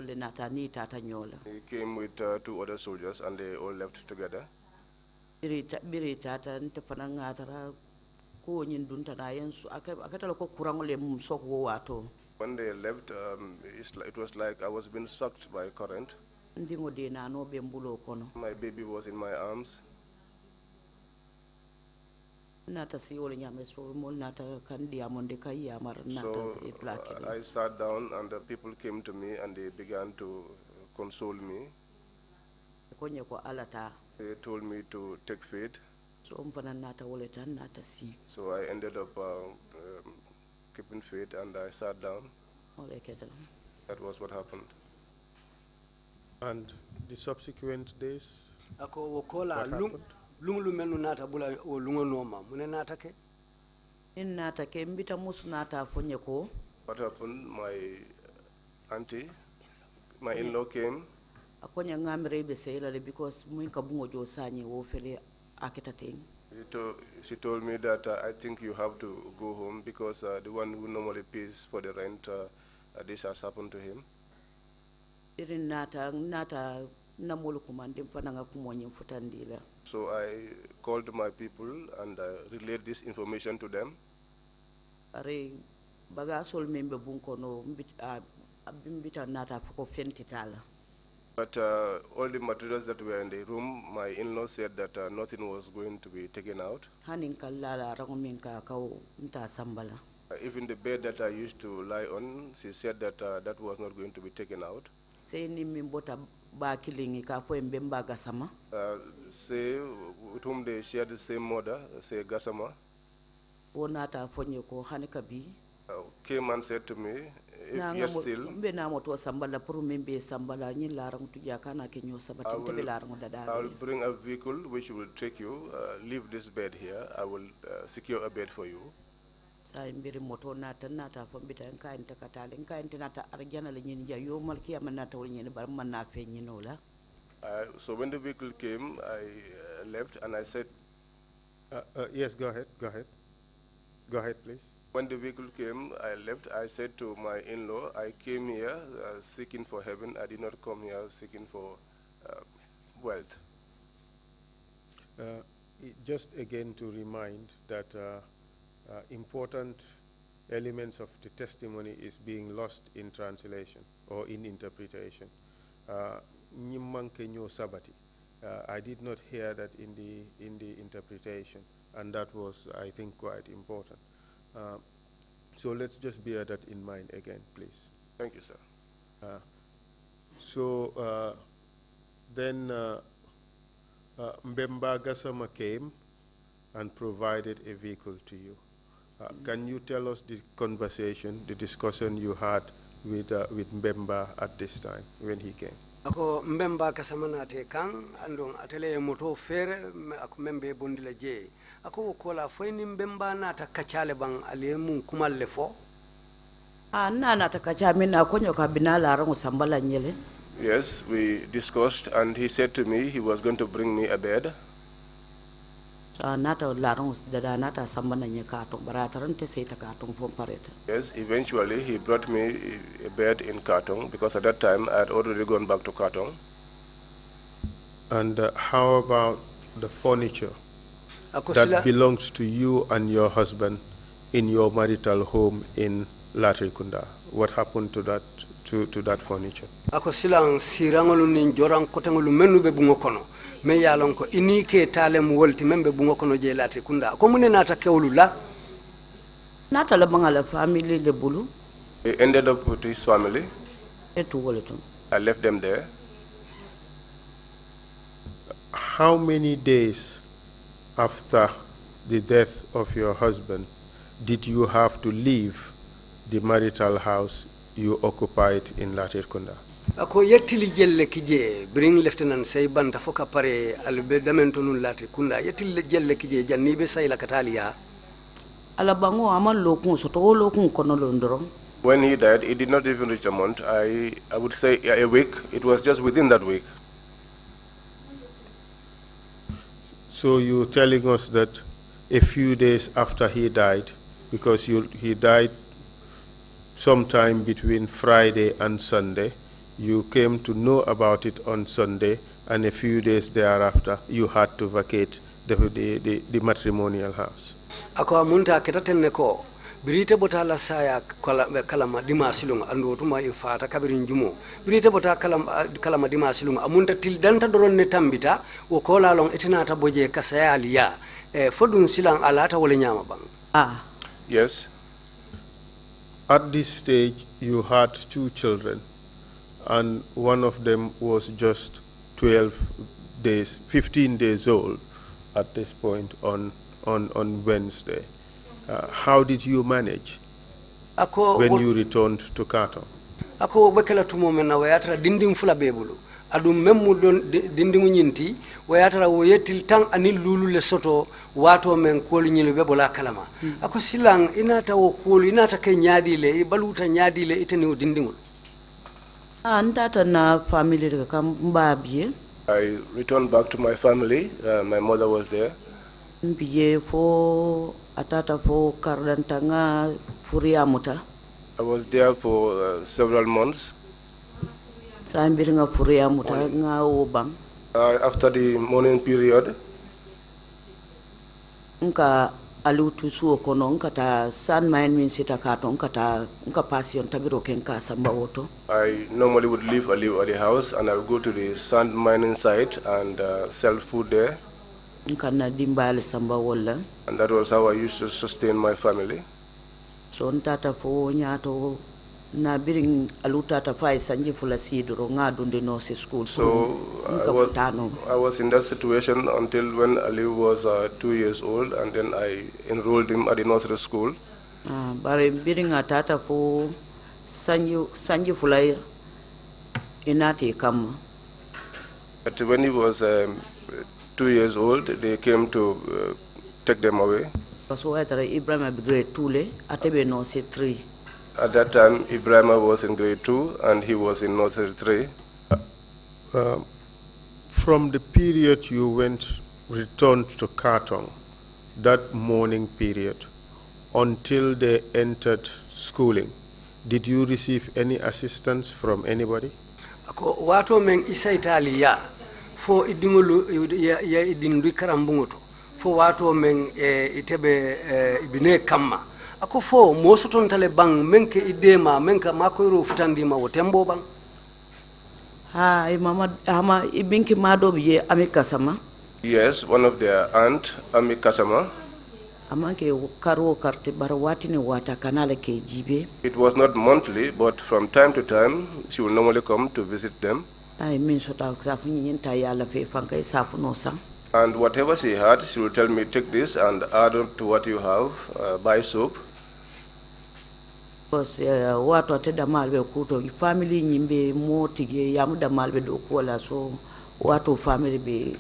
le nata ni tata nyola. He came with two other soldiers and they all left together. Biri tata nte fananga tara ko nyindunta na yensu akatala ko kurangole msoko wato. When they left, it was like I was being sucked by current. Ndingo de na no bembulo kono. My baby was in my arms. Nata si wole nyame so mol nata kandi amonde kay amar nata si plaki. I sat down and the people came to me and they began to console me. Konye ko alata. They told me to take faith. So umfana nata wole tan nata si. So I ended up keeping faith and I sat down. That was what happened. And the subsequent days, Ako wokola what lungu melu nata bula o lungo noma mune nata ke? In nata ke mbita musu nata fonye ko. What happened? My auntie, my in-law came. Akonya ngamre be sayla because muinka bungo jo sanyi wo fele aketating. She told me that I think you have to go home because the one who normally pays for the rent, this has happened to him. Irin nata namolu kumande mfananga kumonye mfutandila. So I called my people and relayed this information to them. Are bagasol membe bunko no mbita nata fuko fentitala. But all the materials that were in the room, my in-law said that nothing was going to be taken out. Even Even the bed that I used to lie on, she said that that was not going to be taken out. Say with whom they shared the same mother, say Gassama, came and said to me, if you're still, I will bring a vehicle which will take you, leave this bed here, I will secure a bed for you. So when the vehicle came, I left and I said, yes, go ahead, please. When the vehicle came, I left. I said to my in-law, I came here seeking for heaven. I did not come here seeking for wealth. Just again to remind that important elements of the testimony is being lost in translation or in interpretation. Nyimmanke nyo sabati. I did not hear that in the interpretation, and that was, I think, quite important. So let's just bear that in mind again, please. Thank you, sir. Then Mbemba Gassama came and provided a vehicle to you. Can you tell us the conversation, the discussion you had with Mbemba at this time when he came? Ako Mbemba Gassama nate kan andong atele moto fere ako membe bondila je ako kola foyni Mbemba nata kachale bang ale mun kumalle fo nana takacha mina konyo kabinala rangu sambala nyele. Yes, we discussed, and he said to me he was going to bring me a bed. Nata larong dada nata sambana nye katong barataran te seita katong from pareta. Yes, eventually he brought me a bed in Katong, because at that time I had already gone back to Katong. And how about the furniture that belongs to you and your husband in your marital home in Latrikunda? What happened to that furniture? Ako silang sirangolu nin joran kotengolu menu be bungo kono me yalon ko inike talem wolti membe bungo kono je Latrikunda ko mune nata kewlu la nata la bangala family de bulu. He ended up with his family. I left them there. How many days after the death of your husband did you have to leave the marital house you occupied in Latrikunda? Ako yettili jelle kije bring lieutenant say banta foka pare albe damento nun Latrikunda yettili jelle kije jannibe say la katalia ala bango amal lokun soto lokun kono londoro. When he died, it did not even reach a month. I would say a week. It was just within that week. So you're telling us that a few days after he died, because he died sometime between Friday and Sunday, you came to know about it on Sunday, and a few days thereafter you had to vacate the matrimonial house. Ako amunta ketatenne ko birite bota la saya kalama dimasilung ando tuma ifata kabirin jumo birite bota kalama dimasilung amunta til danta doron ne tambita wo kola long etinata boje kasayaliya fodun silang alata wala nyama bang. Yes. At this stage you had 2 children, and one of them was just 15 days old at this point on Wednesday. How did you manage when you returned to Katong? Ako bekela tumo mena wayatra dinding fula bebulu adu memmu don dindingu nyinti wayatra woyetil tang anil lulu le soto wato men kolu nyilu bebola kalama ako silang inata wo kolu inata ke nyadi le baluta nyadi le itani dindingul Antata na family de kambabie. I returned back to my family. My mother was there. Mbiye fo atata fo kardantanga furiamuta. I was there for several months. Sambiringa furiamuta nga ubang. After the mourning period, nka alutu suo kono nkata san main min sita kato nka passion tabiro kenka samba woto. I normally would leave at the house and I would go to the sand mining site and sell food there. Nka na dimbale samba wala. And that was how I used to sustain my family. So ntata fo nyato na biring alutata fai sanji fula sidro nga dunde no se school. So I was in that situation until when Ali was 2 years old, and then I enrolled him at the nursery school. Bare biring atata fo sanji fula inati kam. But when he was 2 years old, they came to take them away. So Ibrahim grade 2 le atebe no se 3. At that time, Ibrahim was in grade 2 and he was in nursery 3. From the period you returned to Katong, that morning period, until they entered schooling, did you receive any assistance from anybody? Ako wato men isa Italia fo idingulu ya idindu karambungoto fo wato men itebe ibine kamma ako fo mosoton tale bang menke idema menka makoyro futandi ma wotembo bang. ha mama ama ibinki mado biye amikasama Yes, one of their aunt, Ami Kasama. amanke karo karte barawati ne wata kanala ke jibe It was not monthly, but from time to time, she will normally come to visit them. ay min sota safu nyinta yalla fe fankay safu no sang And whatever she had, she will tell me, take this and add on to what you have, buy soap. because wato te damal be kuto family nyimbe motige yamu damal be do kola so wato family be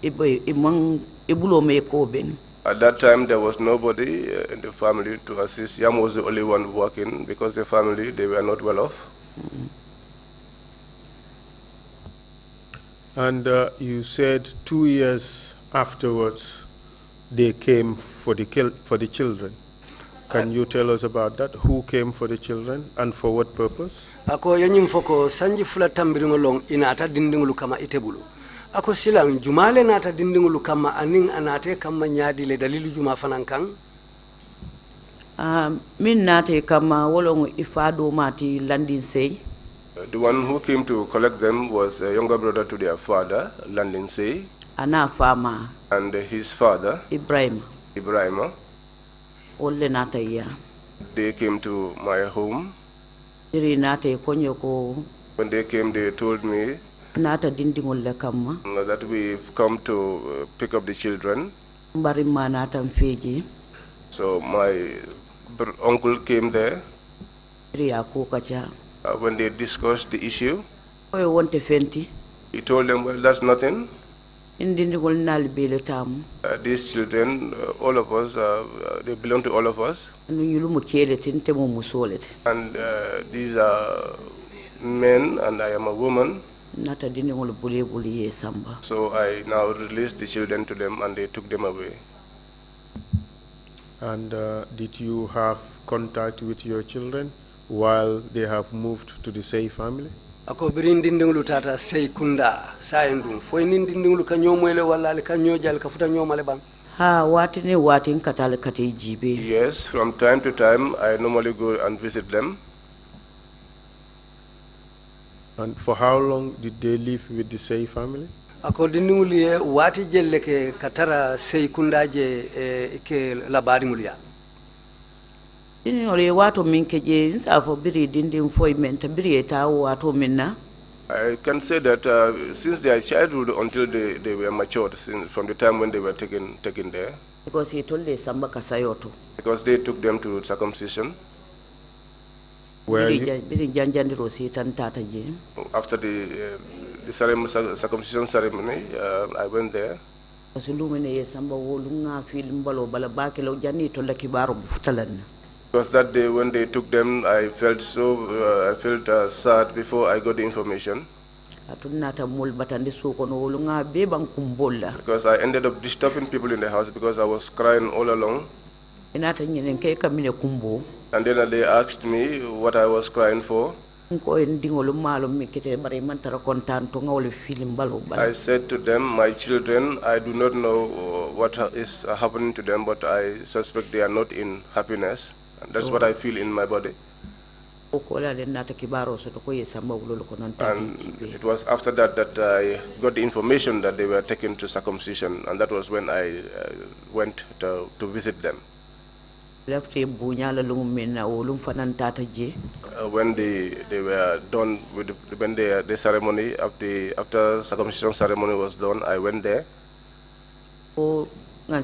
ibe imang ibulo me ko ben At that time, there was nobody in the family to assist. Yam was the only one working because the family, they were not well off. And you said 2 years afterwards they came for the children. Can you tell us about that? Who came for the children and for what purpose? Ako yanyim foko sanji fula tambiringo long inata dindingulu kama itebulu. Ako silang jumale nata dindingulu kama aning anate kama nyadi le dalilu juma fanankang. Min nate kama wolong ifado mati landin say. The one who came to collect them was a younger brother to their father, Landin Say, Ana fama and his father, Ibrahim. Ibrahima. Olle nata ya. They came to my home. Iri nate konyo ko When they came, they told me nata dindingol le kama. that we've come to pick up the children. Mbari ma nata mfeji. So my uncle came there. Iri ako kacha. When they discussed the issue, Oyo wonte fenti. he told them, well, that's nothing. Indindigol nal bele tamu. These children, all of us, they belong to all of us. Anu yulu mu kele tinte mu musolete. And these are men, and I am a woman. Nata dindingol bule ye samba. So I now released the children to them, and they took them away. And did you have contact with your children while they have moved to the Say family? Ako birin dindingulu tata sei kunda sayendum foi nin dindingulu ka nyomwele wala le ka nyojal ka futa nyomale bang. Ha wati ne wati katale kate jibe. Yes, from time to time, I normally go and visit them. And for how long did they live with the Say family? Ako dindingulu ye wati jelle ke katara sei kunda je ke labari mulia. Dindingol ye wato min keje nsafo biri dinding foi menta biri eta wato minna. I can say that since their childhood until they were matured, since, from the time when they were taken there, Because he told the samba kasayoto. because they took them to circumcision. Where you, Biri janjandi rosi tan tata je. After the circumcision ceremony, I went there. Kasi lumene ye samba wolu nga fil mbalo bala bakelo janni to la kibaro bufutalan. Because that day when they took them, I felt sad before I got the information. Atunata mul batandi suko no wolu nga be bang kumbola. Because I ended up disturbing people in the house because I was crying all along. Inata nyenen ke kamine kumbo. And then they asked me what I was crying for. Ko en dingolu malo mi kete bare man tara kontan to ngawle fil mbalo bala. I said to them, my children, I do not know what is happening to them, but I suspect they are not in happiness. And that's what I feel in my body. And it was after that that I got the information that they were taken to circumcision, and that was when I went to visit them. When they were done with the ceremony, after circumcision ceremony was done, I went there. Because that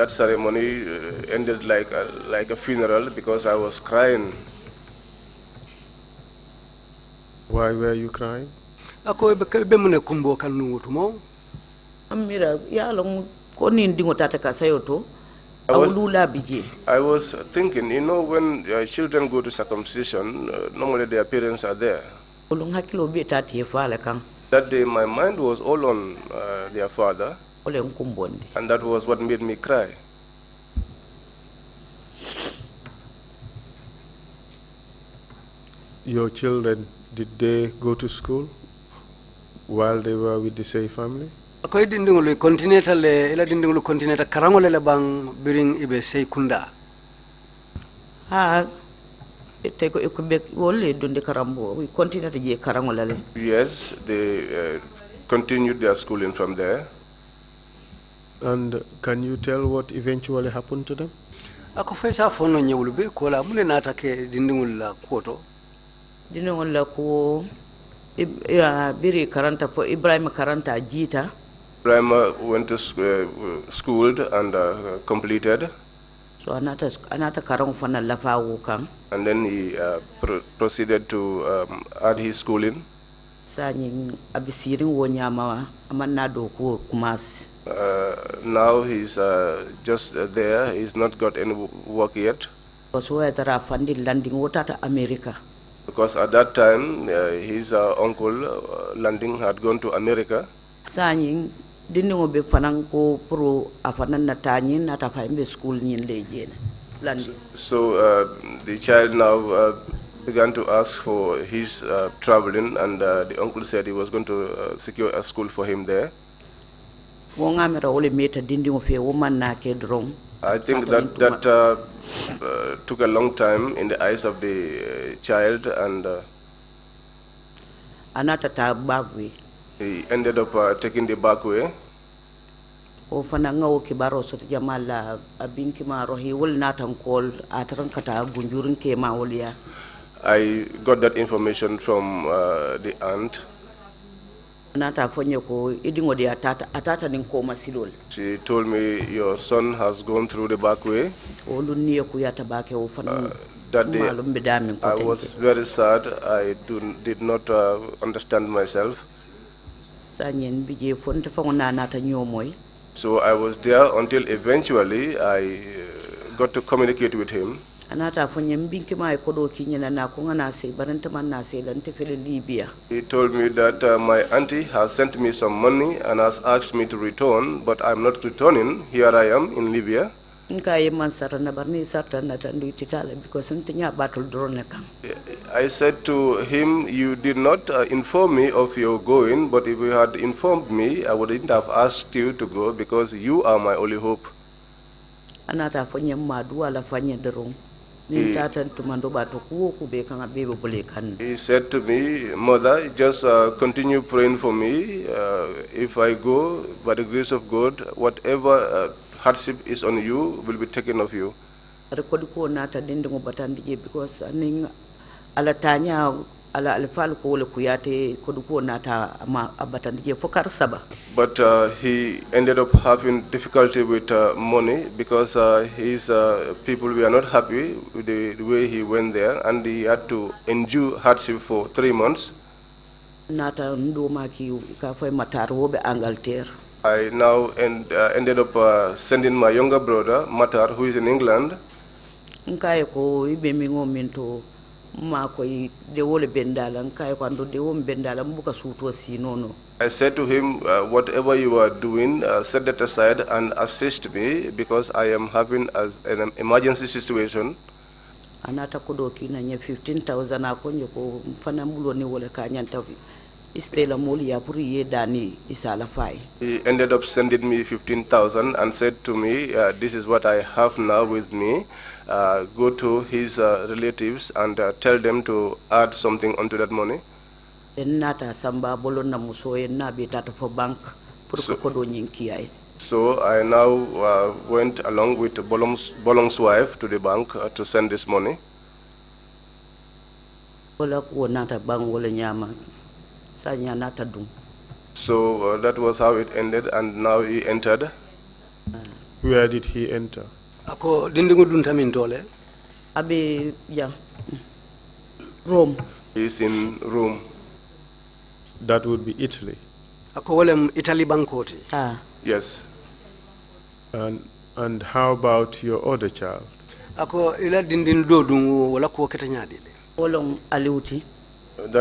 ceremony ended like a funeral because I was crying. Why were you crying? Amira ya long ko ni ndingo tata ka sayoto I was thinking, you know, when children go to circumcision, normally their parents are there. That day, my mind was all on their father, and that was what made me cry. Your children, did they go to school while they were with the Say family? Akoy dindingulu continental le ila dindingulu continental karangole le bang biring ibe Say kunda. Ha te ko be wolle donde karambo we continue to je karangolale. Yes, they continued their schooling from there. And can you tell what eventually happened to them? ako faysa fonno nyewlu be ko la mune nata ke dindingul la koto Dindingol la ko biri karanta po Ibrahim karanta jita. Ibrahim went to schooled and completed. So anata karang fana lafa wukang. And then he proceeded to add his schooling. Sanyi abisiring wonyama amanna do ko kumas. Now he's just there. He's not got any work yet. So tara fandi landing wotata America. Because at that time, his uncle landing had gone to America. Sanyi dindingo be fanan ko pro afanan na tanyin na ta faimbe school nyin lejene. So the child now began to ask for his traveling, and the uncle said he was going to secure a school for him there. I think that took a long time in the eyes of the child, and he ended up taking the back way. I got that information from the aunt. She told me, your son has gone through the back way. That day I was very sad. I did not understand myself. So I was there until eventually I got to communicate with him. He told me that my auntie has sent me some money and has asked me to return, but I'm not returning. Here I am in Libya. I said to him, you did not inform me of your going, but if you had informed me, I wouldn't have asked you to go because you are my only hope. He said to me, Mother, just continue praying for me. If I go, by the grace of God, whatever hardship is on you will be taken of you. But he ended up having difficulty with money because his people were not happy with the way he went there, and he had to endure hardship for 3 months. I now ended up sending my younger brother, Matar, who is in England. I said to him, whatever you are doing, set that aside and assist me because I am having an emergency situation. He ended up sending me 15,000 and said to me, this is what I have now with me. Go to his relatives and tell them to add something onto that money. So I now went along with Bolong's wife to the bank to send this money. So that was how it ended, and now he entered. Where did he enter? Rome. He's in Rome. That would be Italy. Italy bankoti. Yes. And how about your other child? That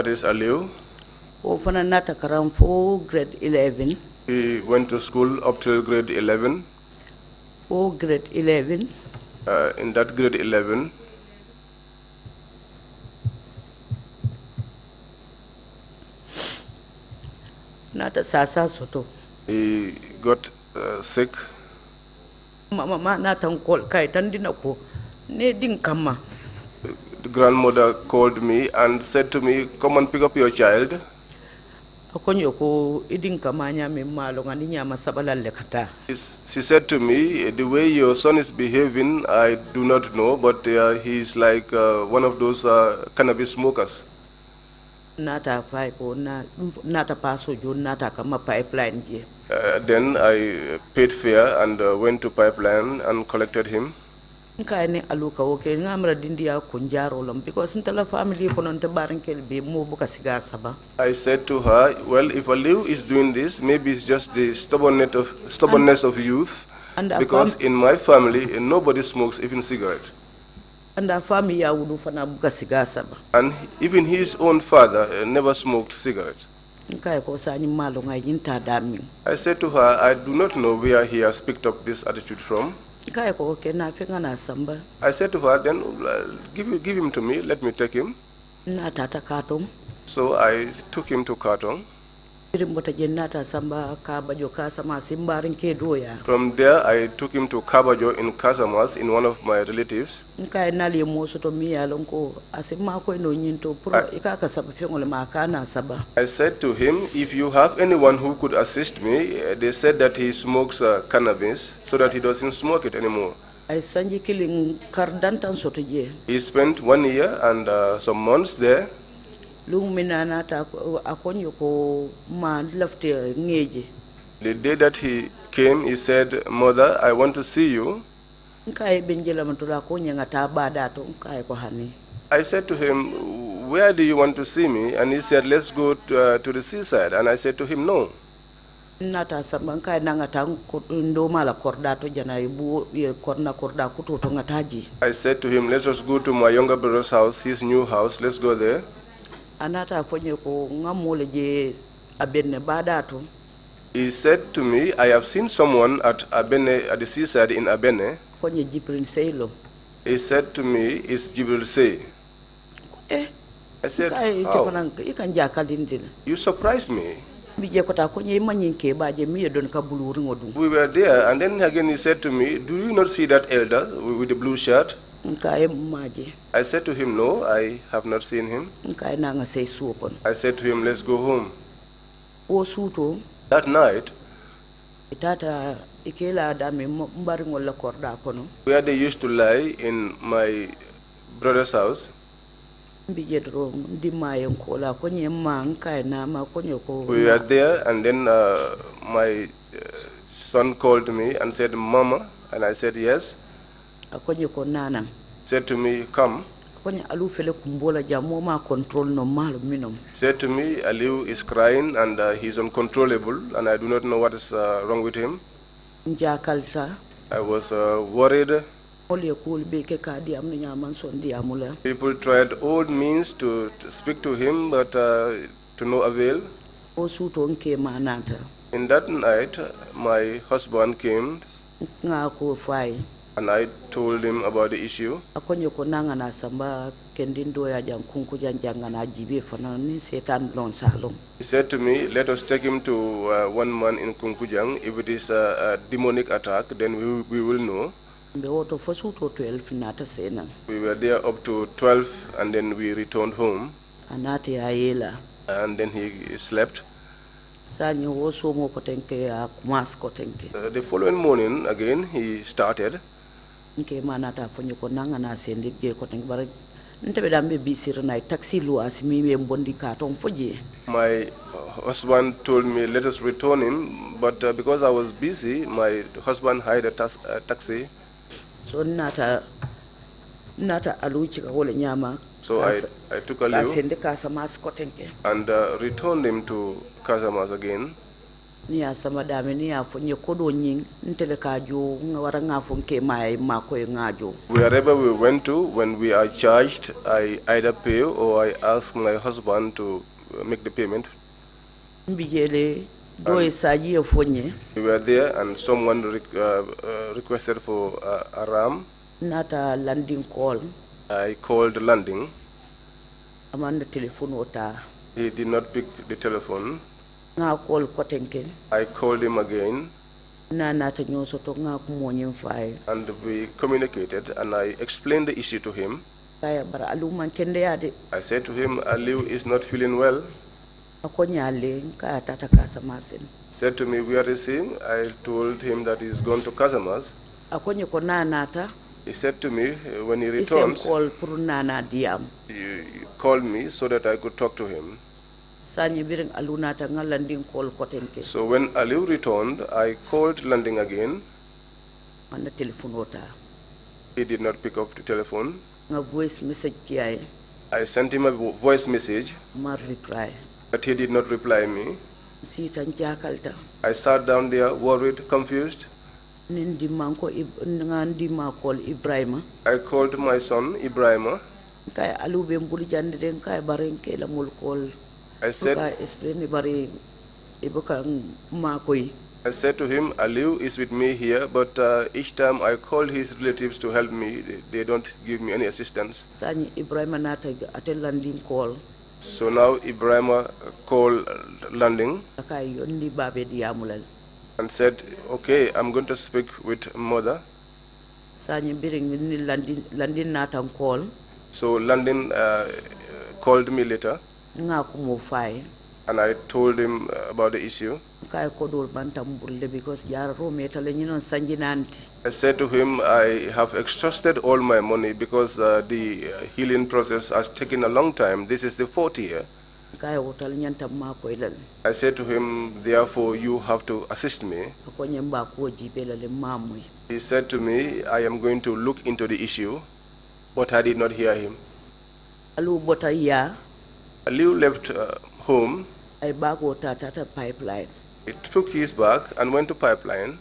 is Aliu. Grade 11. He went to school up till grade 11. Grade 11. In that grade 11, he got sick. grandmother called me and said to me, come and pick up your child. She said to me, the way your son is behaving, I do not know, but he's like one of those cannabis smokers. Nata pipeline. Then I paid fare and went to pipeline and collected him. Nkayne aluka woke ngamra dindia kunjaro lam because ntala family kononte barankel be mo buka siga saba. I said to her, well, if Aliu is doing this, maybe it's just the stubbornness of youth, because in my family nobody smokes even cigarette. And our family ya wudu fana buka siga saba. And even his own father never smoked cigarette. Nkay ko sa ni malo ngay yinta dami. I said to her, I do not know where he has picked up this attitude from. I said to her, then give him to me, let me take him. So I took him to Kartong. From there, I took him to Kabajo in Casamas, in one of my relatives. I said to him, if you have anyone who could assist me, they said that he smokes cannabis, so that he doesn't smoke it anymore. He spent 1 year and some months there. The day that he came, he said, Mother, I want to see you. I said to him, where do you want to see me? And he said, let's go to the seaside. And I said to him, no. I said to him, let's just go to my younger brother's house, his new house, let's go there. He said to me, I have seen someone at Abene, at the seaside in Abene. He said to me, it's Jibril Say. I said, how? You surprised me. We were there, and then again he said to me, do you not see that elder with the blue shirt? I said to him, no, I have not seen him. I said to him, let's go home. That night, where they used to lie in my brother's house, we were there, and then my son called me and said, Mama, and I said, yes. Said to me, come. Said to me, Aliu is crying and he's uncontrollable, and I do not know what is wrong with him. I was worried. People tried all means to speak to him, but to no avail. In that night, my husband came, and I told him about the issue. He said to me, let us take him to one man in Kunkujang. If it is a demonic attack, then we will know. We were there up to 12, and then we returned home. And then he slept. The following morning, again, he started. My husband told me, let us return him, but because I was busy, my husband hired a taxi. So I took Aliu and returned him to Casamas again. Wherever we went to, when we are charged, I either pay or I ask my husband to make the payment. We were there, and someone requested for a ram. Not a landing call. I called landing. He did not pick the telephone. I called him again. And we communicated, and I explained the issue to him. kaya bara alu man kende yade I said to him, Aliu is not feeling well. ako nyale kaya tata kasa masin Said to me, where is he? I told him that he's gone to Casamas. ako nyoko nanata He said to me, when he isem returns, call pour nana diam he called me so that I could talk to him. sanyi biring alu nata ngalanding call kotenke So when Aliu returned, I called Landing again. mana telephone ota He did not pick up the telephone. nga voice message kiai I sent him a voice message, ma reply but he did not reply me. si tan jakalta I sat down there, worried, confused. nindi manko ngandi ma call Ibrahima I called my son, Ibrahima. kay alu be mbuli jande den kay baren ke la mul call I said, ka explain bari ibuka ma koy I said to him, Aliu is with me here, but each time I call his relatives to help me, they don't give me any assistance. sanyi Ibrahima nata atel landing call So now Ibrahima called Landing kay yonni babe diamulal and said, okay, I'm going to speak with mother. sanyi biring ni landing nata call So Landing called me later, nga ko mo fay and I told him about the issue. kay ko dol bantam bulle because yar rome tale ni non sanji nanti I said to him, I have exhausted all my money because the healing process has taken a long time. This is the 4th year. kay wotal nyanta ma koy dal I said to him, therefore, you have to assist me. ko nyamba ko jibela le mamuy He said to me, I am going to look into the issue, but I did not hear him. alu bota ya Aliu left home. ay bago tata pipeline He took his bag and went to Pipeline.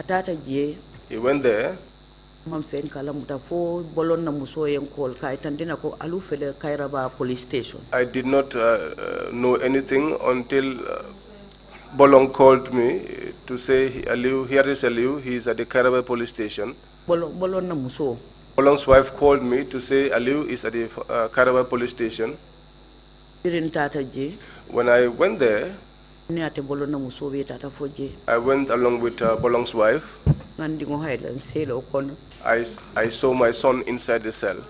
tata je He went there. man fen kala muta fo bolon na muso yen call kay tandina ko alu fele kayraba police station I did not know anything until Bolong called me to say, Aliu, here is Aliu, he is at the Karaba police station. bolon na muso Bolong's wife called me to say, Aliu is at the Karaba police station. birin tata je When I went there, ni ate bolon na muso be tata fo je I went along with Bolong's wife. ngandi ngo haylan selo kono I saw my son inside the cell.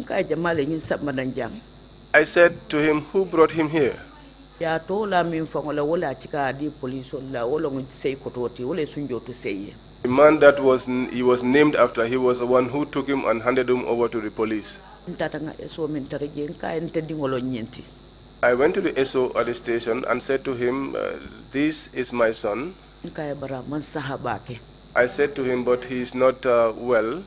kay jamale nyin sabma dan jang I said to him, who brought him here? ya to la min fangola wala cika di police la wala ngi sey ko toti wala sunjo to sey The man that he was named after, he was the one who took him and handed him over to the police. tata nga eso min tare je kay ente dingolo nyenti I went to the SO at the station and said to him, this is my son. kay bara man sahabake I said to him, but he is not well.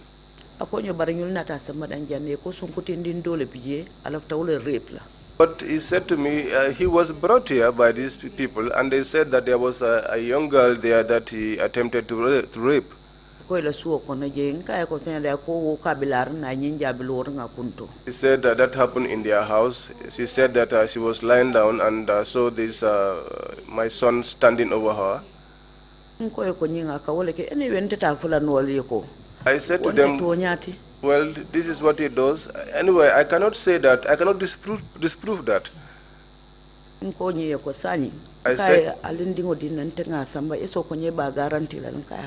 akonyo bara nyul nata sama dan janne ko sunkuti ndin dole biye alafta wala rape la But he said to me, he was brought here by these people, and they said that there was a young girl there that he attempted to rape. ko la suo ko na je kay ko tane ko kabilar na nyinja bilor nga kunto He said that happened in their house. She said that she was lying down and saw this my son standing over her. ko ko nyinga ka wala ke ene wente ta fula no wali ko I said to wonte them, to nyati well, this is what he does. Anyway, I cannot say that. I cannot disprove that. ko nyi ko sani I kay said- alindingo dinante nga samba eso ko nye ba garanti la ka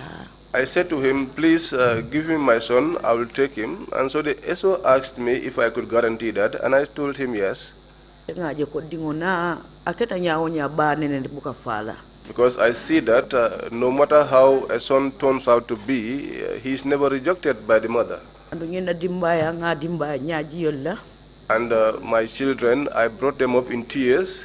I said to him, please give me my son. I will take him. And so the SO asked me if I could guarantee that, and I told him yes. nga je ko dingo na aketa nyaawo nya ba nene buka fala Because I see that no matter how a son turns out to be, he is never rejected by the mother. andu ngena dimbaya nga dimbaya nyaaji yolla And my children, I brought them up in tears.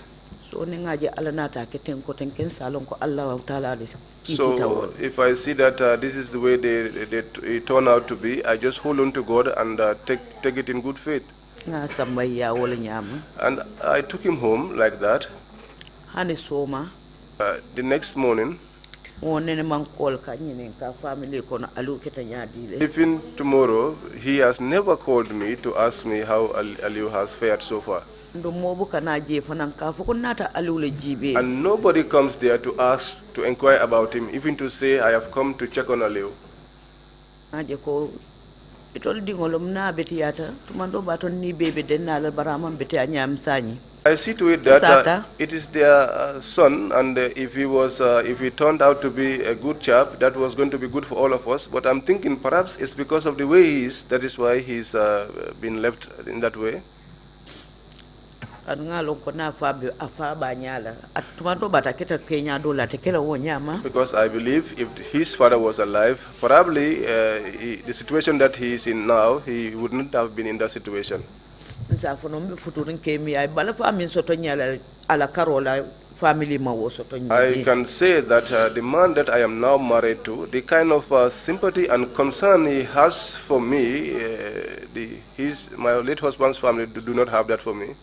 so ne nga je ala nata ke ten ko ten ken salon ko Allah wa taala de So if I see that this is the way they turn out to be, I just hold on to God and take it in good faith. nga samba ya wala nyama And I took him home like that. hani soma The next morning, wonene man kol ka nyine ka family ko na alu keta nyaadi le even tomorrow, he has never called me to ask me how Aliu has fared so far. ndo mobu kana je fanan ka fu ko nata alu le jibe And nobody comes there to ask, to inquire about him, even to say, I have come to check on Aliu. aje ko itol dingolum na betiyata tumando baton ni bebe den na la baramam beti anyam sanyi I see to it that it is their son, and if he turned out to be a good chap, that was going to be good for all of us. But I'm thinking perhaps it's because of the way he is, that is why he's been left in that way. Because I believe if his father was alive, probably the situation that he is in now, he wouldn't have been in that situation. I can say that the man that I am now married to, the kind of sympathy and concern he has for me, my late husband's family do not have that for me.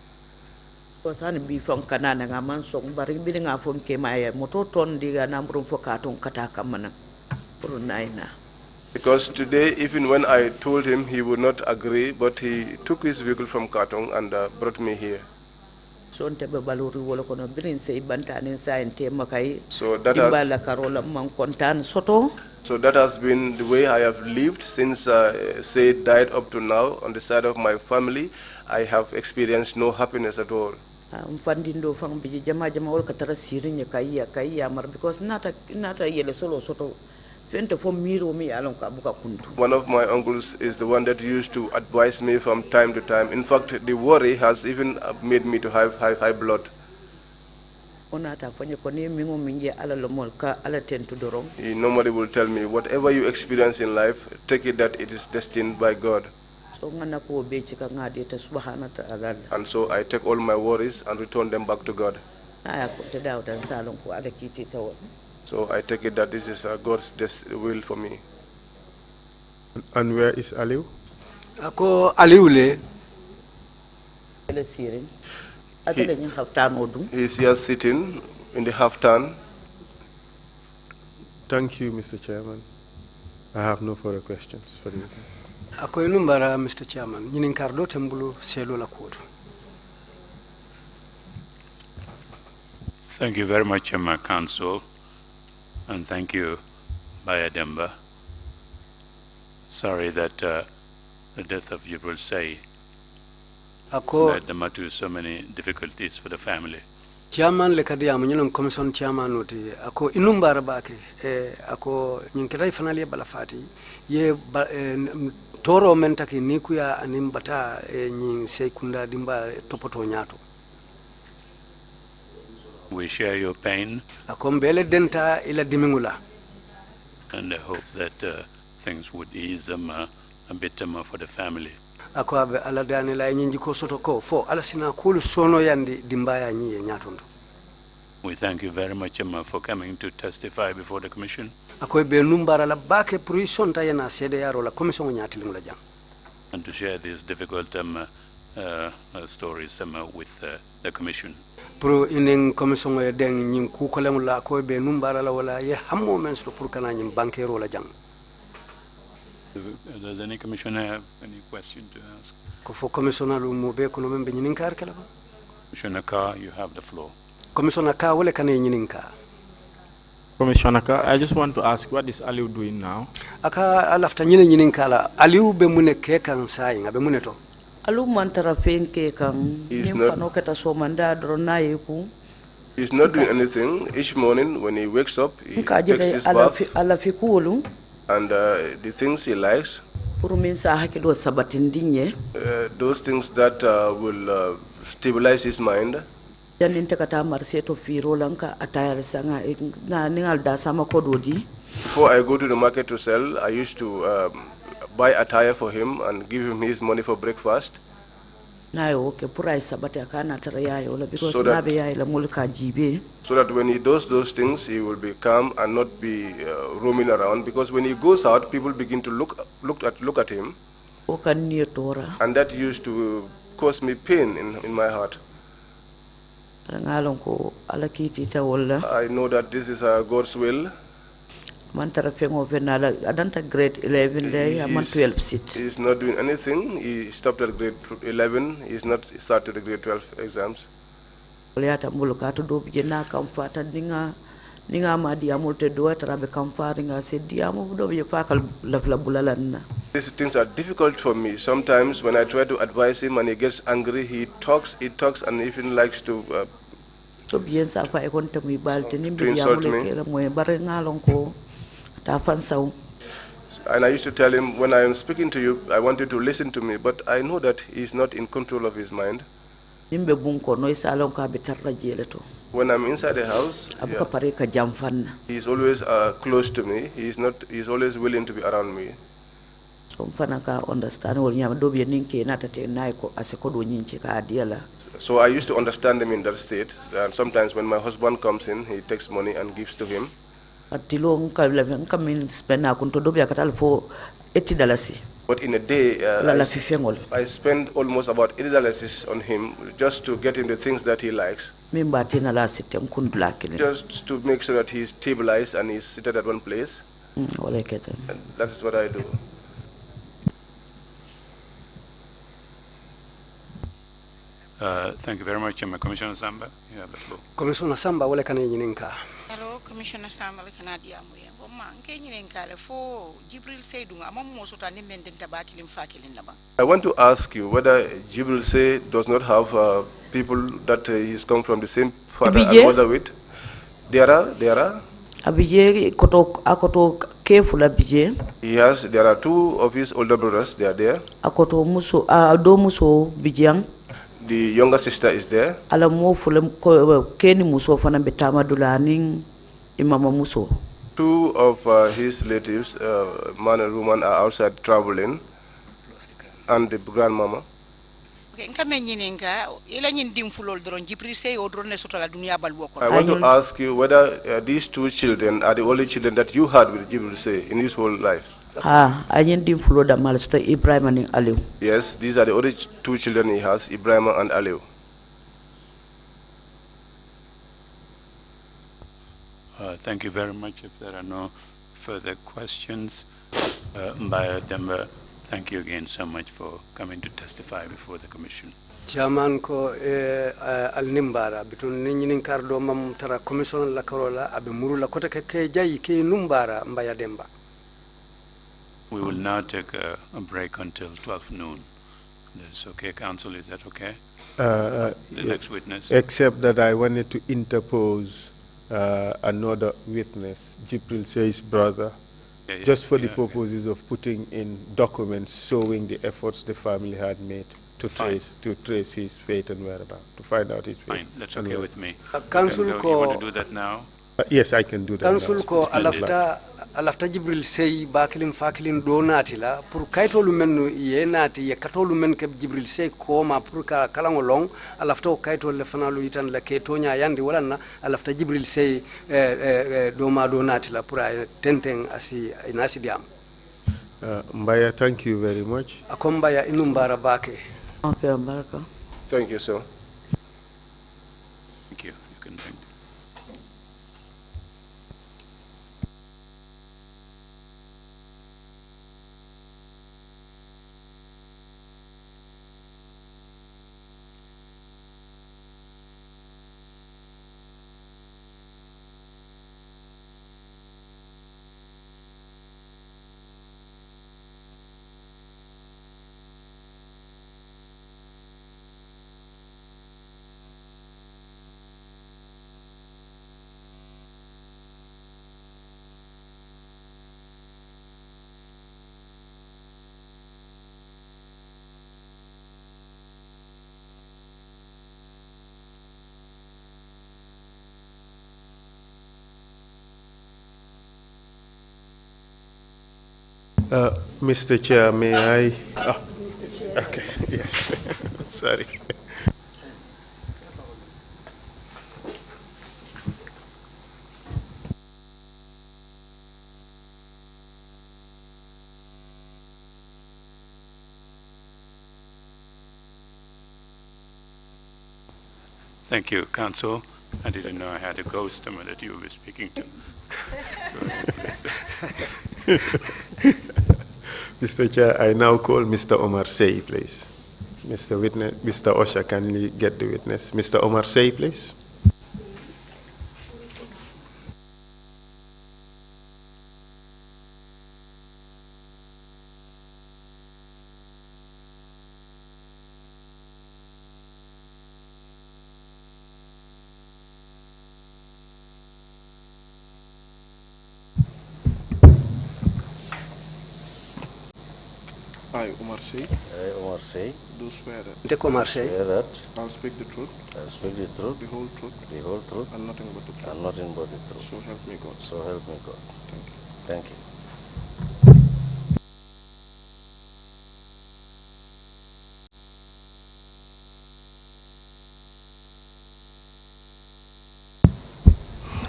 Because today, even when I told him, he would not agree, but he took his vehicle from Katong and brought me here. So that has been the way I have lived since Said died up to now. On the side of my family, I have experienced no happiness at all. Because one of my uncles is the one that used to advise me from time to time. In fact, the worry has even made me to have high blood. He normally will tell me, whatever you experience in life, take it that it is destined by God. And so I take all my worries and return them back to God. So I take it that this is God's will for me. And where is Aliu? Ako Aliu le. He is here sitting in the half-turn. Thank you, Mr. Chairman. I have no further questions for you. Ako inumbara, Mr. Chairman. Nyinin kardo tembulu selo la kodo. Thank you very much, my counsel. And thank you, Baya Demba. Sorry that the death of Jibril Say led them to so many difficulties for the family. Chairman le kadi amunyo commission chairman oti ako inumbara bake ako nyinkira ifanali balafati ye toro mentaki nikuya animbata nyin sekunda dimba topoto nyato. We share your pain. Akombele denta ila dimingula. And I hope that things would ease them a bit more for the family. Akwabe ala dani la nyinji ko soto ko fo ala sina kulu sono yandi dimbaya nyiye nyatondo. We thank you very much for coming to testify before the commission. Akoy be numbara la bake pruison ta yana sede yaro la commission nyati lingula jang. And to share these difficult stories with the commission. Pro inen commission e den nyin ku ko lemula ko be numbara la wala ye hammo men so pour kana nyin bankero la jang. Does any commissioner have any question to ask? Ko fo commissioner lu mo be ko no men be nyin kar kala ba. Commissioner Carr, you have the floor. Commissioner Carr wala kana nyin ka. Commissioner Carr, I just want to ask, what is Aliu doing now? Aka alafta nyin kala Aliu be mune ke kan sai ngabe mune to. Alu mantara fenke kang panoketa somanda drona yeku. He's not doing anything. Each morning when he wakes up, he takes his bath and the things he likes, those things that will stabilize his mind. Before I go to the market to sell, I used to buy attire for him and give him his money for breakfast. So that when he does those things, he will be calm and not be roaming around. Because when he goes out, people begin to look at him, and that used to cause me pain in my heart. I know that this is God's will. Grade 11 I'm on 12 seat. He's not doing anything. He stopped at grade 11. He's not started the grade 12 exams. These things are difficult for me. Sometimes when I try to advise him and he gets angry, he talks, and even likes to insult me. And I used to tell him, when I am speaking to you, I want you to listen to me, but I know that he's not in control of his mind. When I'm inside the house, yeah, he's always close to me. He's always willing to be around me. So I used to understand him in that state. And sometimes when my husband comes in, he takes money and gives to him. But in a day, I spend almost about $80 on him just to get him the things that he likes. Just to make sure that he's stabilized and he's seated at one place. And that's what I do. Thank you very much, Commissioner Samba. You have the floor. Commissioner Samba, wale kane nyininka. Hello, Commissioner Samba, wale kanadia muye. Boma, nke nyininka le fo Jibril Seydou amamu sota ni menden tabaki limfakilin laba. I want to ask you whether Jibril Sey does not have people that he's come from the same father and mother with. There are. Abije akoto kefula bije. Yes, there are two of his older brothers. They are there. Akoto muso do muso bijang. The younger sister is there. Ala mo fulem keni muso fana betama dulaning imama muso. Two of his relatives, man and woman, are outside traveling, and the grandmama. I want to ask you whether these two children are the only children that you had with Jibril Sey in his whole life. Yes, these are the only two children he has, Ibrahim and Aliu. Thank you very much. If there are no further questions, Mbaya Demba, thank you again so much for coming to testify before the Commission. Chairman ko al nimbara bitun ninin kardo mam tara commission la karola abe murula kota ke jayi ke numbara Mbaya Demba. We will now take a break until 12 noon. That's okay, Council, is that okay? The next witness. Except that I wanted to interpose another witness, Jibril Sey's brother, just for the purposes of putting in documents showing the efforts the family had made to trace his fate and whereabouts, to find out his fate. Fine, that's okay with me. Council you want to do that now? Yes, I can do that. Council ko alafta Jibril Sey bakilin fakilin do natila pour kaytolu men ye nati ye katolu men ke Jibril Sey ko ma pour ka kalango long alafta kaytol le fanalu itan la ke tonya yandi wala na alafta Jibril Sey do ma do natila pour tenten asi inasi diam. Mbaya, thank you very much. Akombaya inumbara bake. Okay, Baraka. Thank you, sir. Thank you. You can bring. Mr. Chair, may I? Oh, Mr. Chair. Okay, yes. Sorry. Thank you, Council. I didn't know I had a ghost that you were speaking to. Mr. Chair, I now call Mr. Omar Sey, please. Mr. Witness, Mr. Osha, kindly get the witness. Mr. Omar Sey, please. I, Omar Sey, do swear that swear that I'll speak the truth, the whole truth, and nothing but the truth. So help me God. Thank you. Thank you.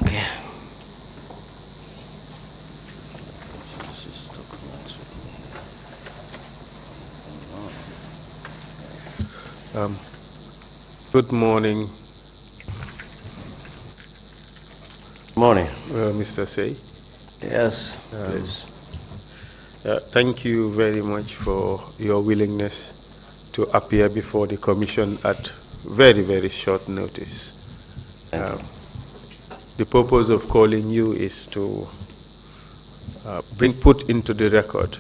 Okay. Good morning. Morning. Mr. Say. Yes, please. Thank you very much for your willingness to appear before the Commission at very, very short notice. Thank you. The purpose of calling you is to put into the record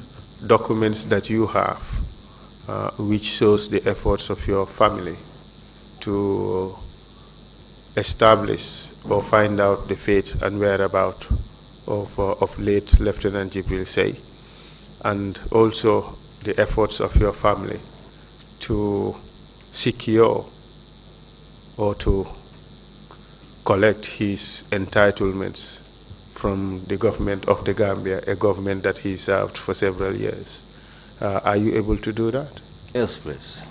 documents that you have, which shows the efforts of your family to establish or find out the fate and whereabouts of late Lieutenant Jibril Say, and also the efforts of your family to secure or to collect his entitlements from the government of the Gambia, a government that he served for several years. Are you able to do that? Yes, please.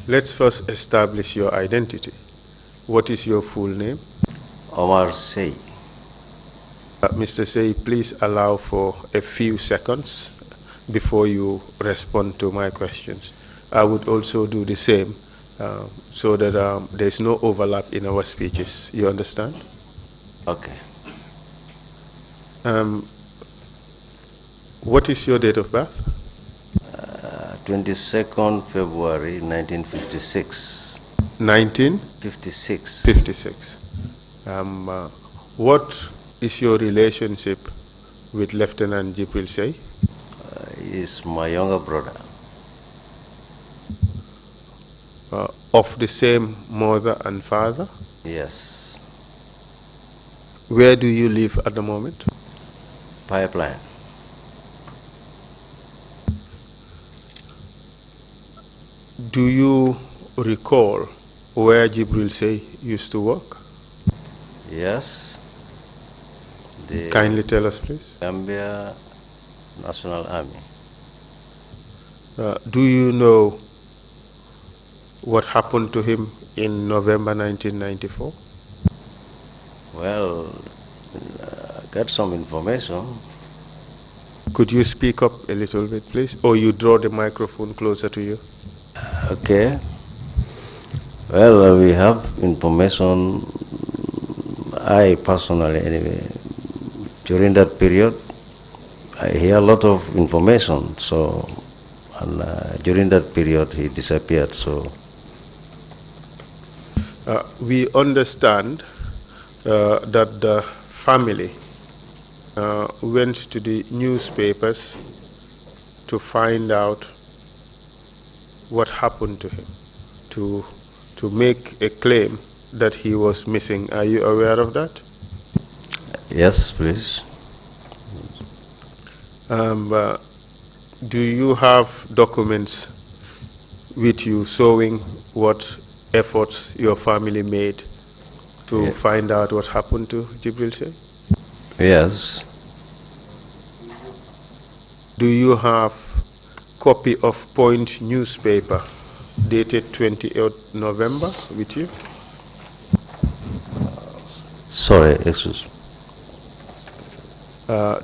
Let's first establish your identity. What is your full name? Omar Sey. Mr. Say, please allow for a few seconds before you respond to my questions. I would also do the same so that there's no overlap in our speeches. You understand? Okay. What is your date of birth? 22nd February 1956. 1956. 56. What is your relationship with Lieutenant Jibril Say? He's my younger brother. Of the same mother and father? Yes. Where do you live at the moment? Pipeline. Do you recall where Jibril Say used to work? Yes. Kindly tell us, please. Gambia National Army. Do you know what happened to him in November 1994? Well, I got some information. Could you speak up a little bit, please? Or you draw the microphone closer to you? Okay. Well, we have information, I personally anyway, during that period, I hear a lot of information, so, and during that period he disappeared, so. We understand that the family went to the newspapers to find out what happened to him, to make a claim that he was missing. Are you aware of that? Yes, please. Do you have documents with you showing what efforts your family made to find out what happened to Jibril Say? Yes. Do you have copy of Point newspaper dated 28th November with you? Sorry, excuse me.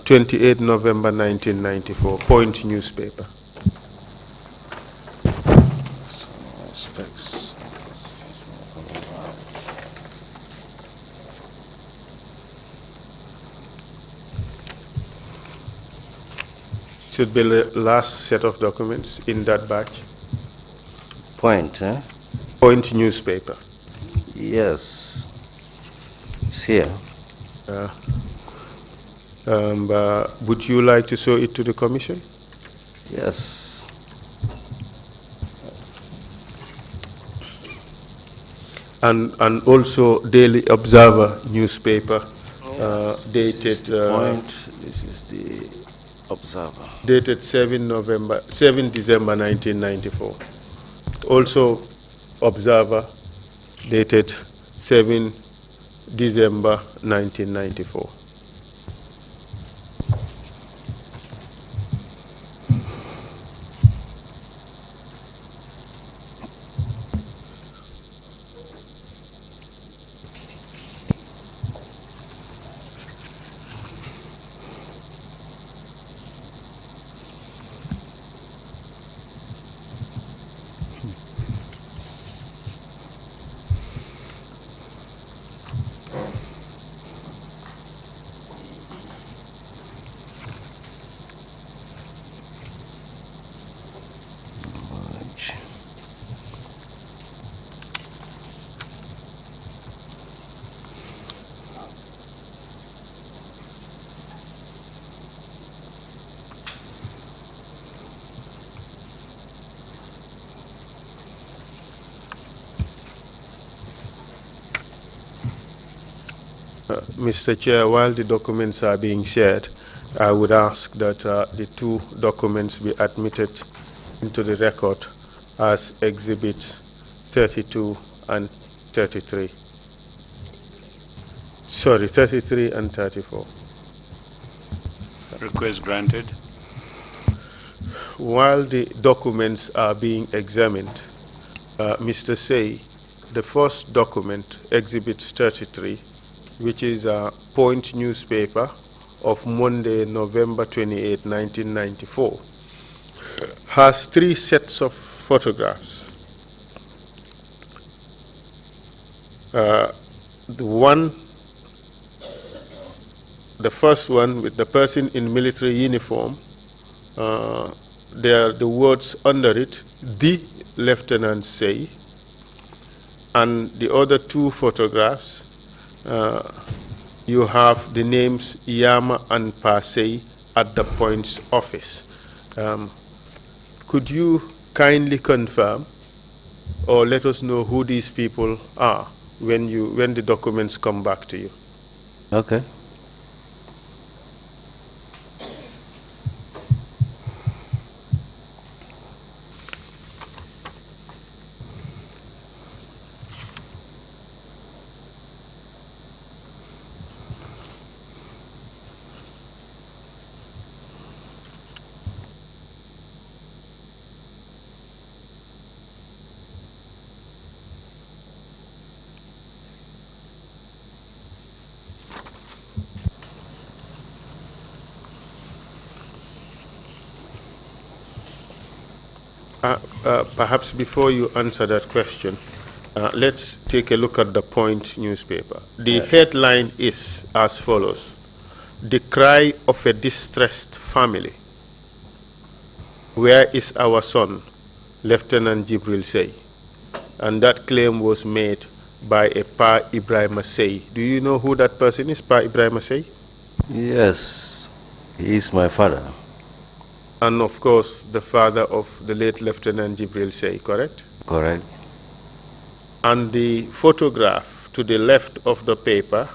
28 November 1994, Point newspaper. Should be the last set of documents in that batch. Point, eh? Point newspaper. Yes. It's here. Would you like to show it to the Commission? Yes. And also Daily Observer newspaper dated. Point. This is the Observer. Dated 7 December 1994. Also, Observer, dated 7 December 1994. Mr. Chair, while the documents are being shared, I would ask that the two documents be admitted into the record as Exhibit 32 and 33. Sorry, 33 and 34. Request granted. While the documents are being examined, Mr. Say, the first document, Exhibit 33, which is a Point newspaper of Monday, November 28, 1994, has 3 sets of photographs. The first one with the person in military uniform, there are the words under it, "The Lieutenant Say," and the other 2 photographs, you have the names Yama and Pasey at the Point's office. Could you kindly confirm or let us know who these people are when the documents come back to you? Okay. Perhaps before you answer that question, let's take a look at the Point newspaper. The headline is as follows: "The cry of a distressed family. Where is our son, Lieutenant Jibril Say?" And that claim was made by a Pa Ibrahim Say. Do you know who that person is, Pa Ibrahim Say? Yes, he is my father. And of course, the father of the late Lieutenant Jibril Say, correct? Correct. And the photograph to the left of the paper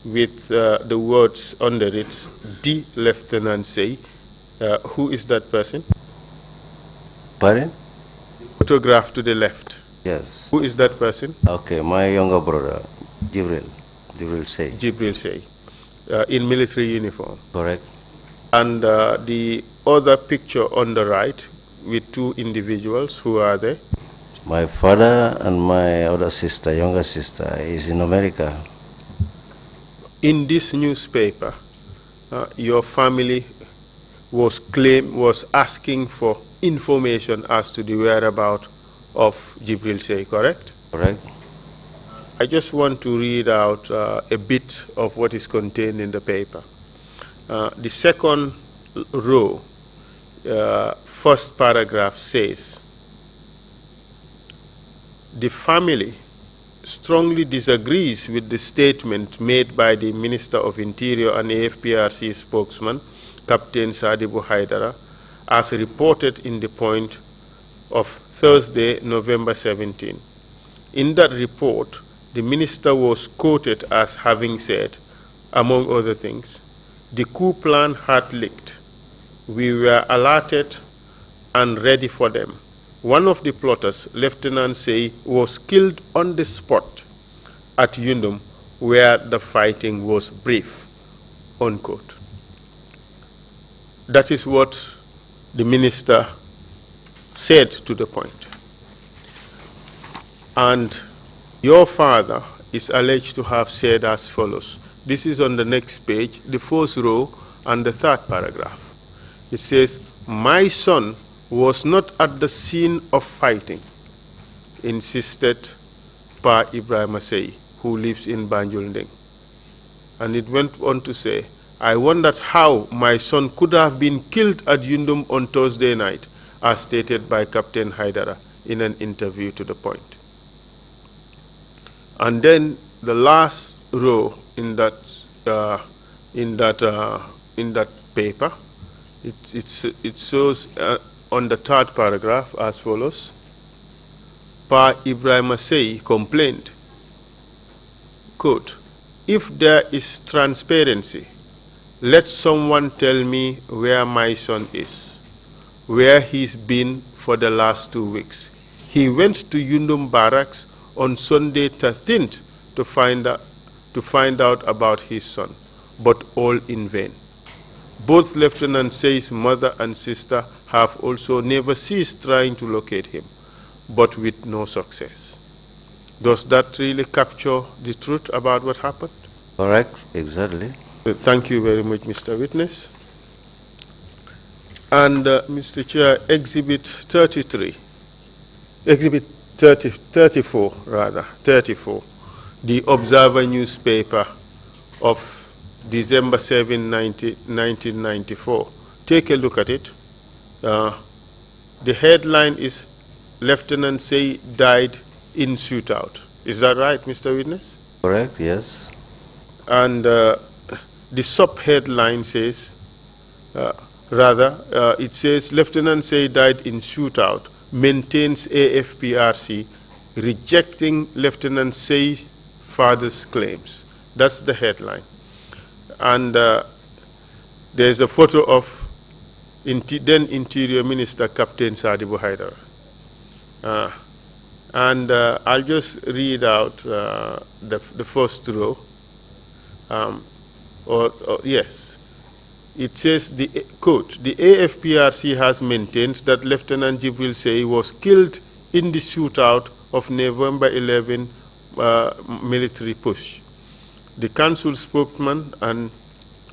with the words under it, "The Lieutenant Say," who is that person? Pardon? Photograph to the left. Yes. Who is that person? Okay, my younger brother, Jibril Say. Jibril Say, in military uniform. Correct. And the other picture on the right with 2 individuals, who are they? My father and my other sister, younger sister, is in America. In this newspaper, your family was asking for information as to the whereabouts of Jibril Say, correct? Correct. I just want to read out a bit of what is contained in the paper. The second row, first paragraph says, "The family strongly disagrees with the statement made by the Minister of Interior and AFPRC spokesman, Captain Sadibu Haidara, as reported in the Point of Thursday, November 17. In that report, the minister was quoted as having said, among other things, the coup plan had leaked. we were alerted and ready for them. One of the plotters, Lieutenant Say, was killed on the spot at Yundum, where the fighting was brief, unquote. That is what the minister said to the point. And your father is alleged to have said as follows. This is on the next page, the fourth row and the third paragraph. It says, my son was not at the scene of fighting, insisted Pa Ibrahim Asei, who lives in Banjul. And it went on to say, I wondered how my son could have been killed at Yundum on Thursday night, as stated by Captain Haidara in an interview to the point. And then the last row in that paper, it shows on the third paragraph as follows. Pa Ibrahim Asei complained, quote, if there is transparency, let someone tell me where my son is, where he's been for the last 2 weeks. He went to Yundum Barracks on Sunday 13th to find out about his son, but all in vain. Both Lieutenant Say's mother and sister have also never ceased trying to locate him, but with no success. Does that really capture the truth about what happened? Correct, exactly. Thank you very much, Mr. Witness. And Mr. Chair, Exhibit 34, the Observer newspaper of December 7, 1994. Take a look at it. The headline is, Lieutenant Say died in shootout. Is that right, Mr. Witness? Correct, yes. And the sub-headline says, it says, Lieutenant Say died in shootout, maintains AFPRC, rejecting Lieutenant Say's father's claims. That's the headline. And there's a photo of then Interior Minister Captain Sadibu Haidara. I'll just read out the first row. Yes. It says, quote, the AFPRC has maintained that Lieutenant Jibril Say was killed in the shootout of November 11 military push. The council spokesman and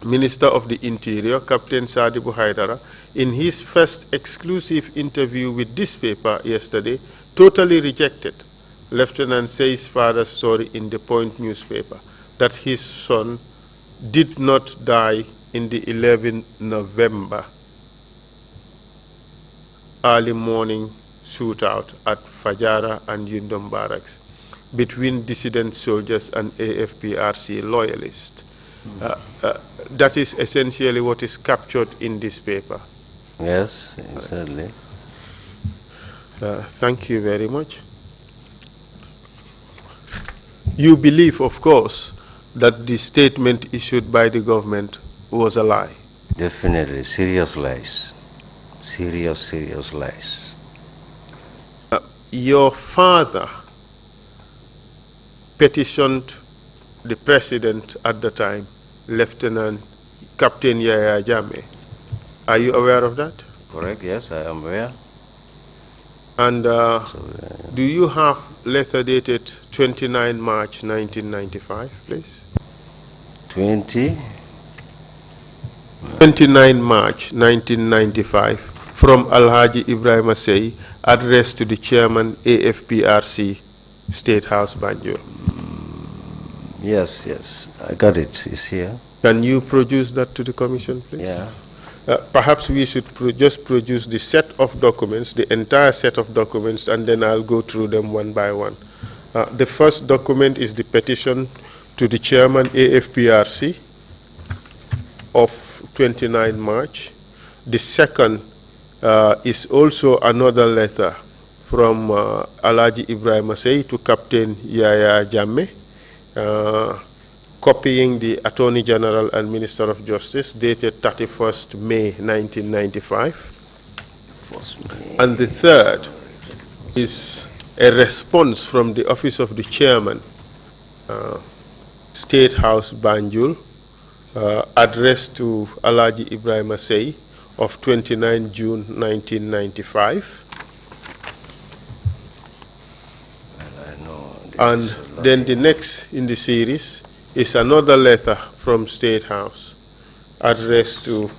Minister of the Interior, Captain Sadibu Haidara, in his first exclusive interview with this paper yesterday, totally rejected Lieutenant Say's father's story in the Point newspaper that his son did not die in the 11 November early morning shootout at Fajara and Yundum Barracks between dissident soldiers and AFPRC loyalists. That is essentially what is captured in this paper. Yes, exactly. Thank you very much. You believe, of course, that the statement issued by the government was a lie? Definitely, serious lies. Serious lies. Your father petitioned the president at the time, Lieutenant Captain Yaya Jammeh. Are you aware of that? Correct, yes, I am aware. And do you have letter dated 29 March 1995, please? 29 March 1995 from Alhaji Ibrahim Asei, addressed to the chairman AFPRC State House Banjul. Yes, I got it. It's here. Can you produce that to the commission, please? Yeah. Perhaps we should just produce the set of documents, the entire set of documents, and then I'll go through them one by one. The first document is the petition to the chairman AFPRC of 29 March. The second is also another letter from Alhaji Ibrahim Asei to Captain Yaya Jammeh, copying the Attorney General and Minister of Justice, dated 31st May 1995. And the third is a response from the Office of the Chairman, State House Banjul, addressed to Alaji Ibrahim Asey of 29 June 1995. And then the next in the series is another letter from State House addressed to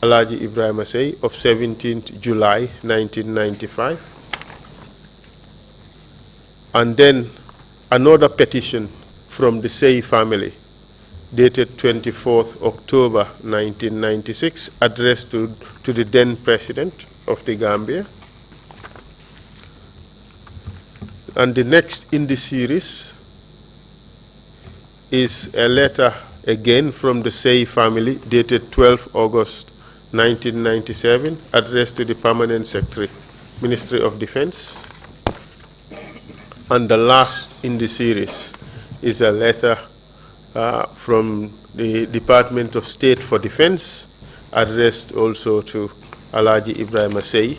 Alaji Ibrahim Asey of 17th July 1995. And then another petition from the Sey family dated 24th October 1996 addressed to the then President of the Gambia. And the next in the series is a letter again from the Sey family dated 12 August 1997 addressed to the Permanent Secretary, Ministry of Defense. And the last in the series is a letter from the Department of State for Defense addressed also to Alaji Ibrahim Asey,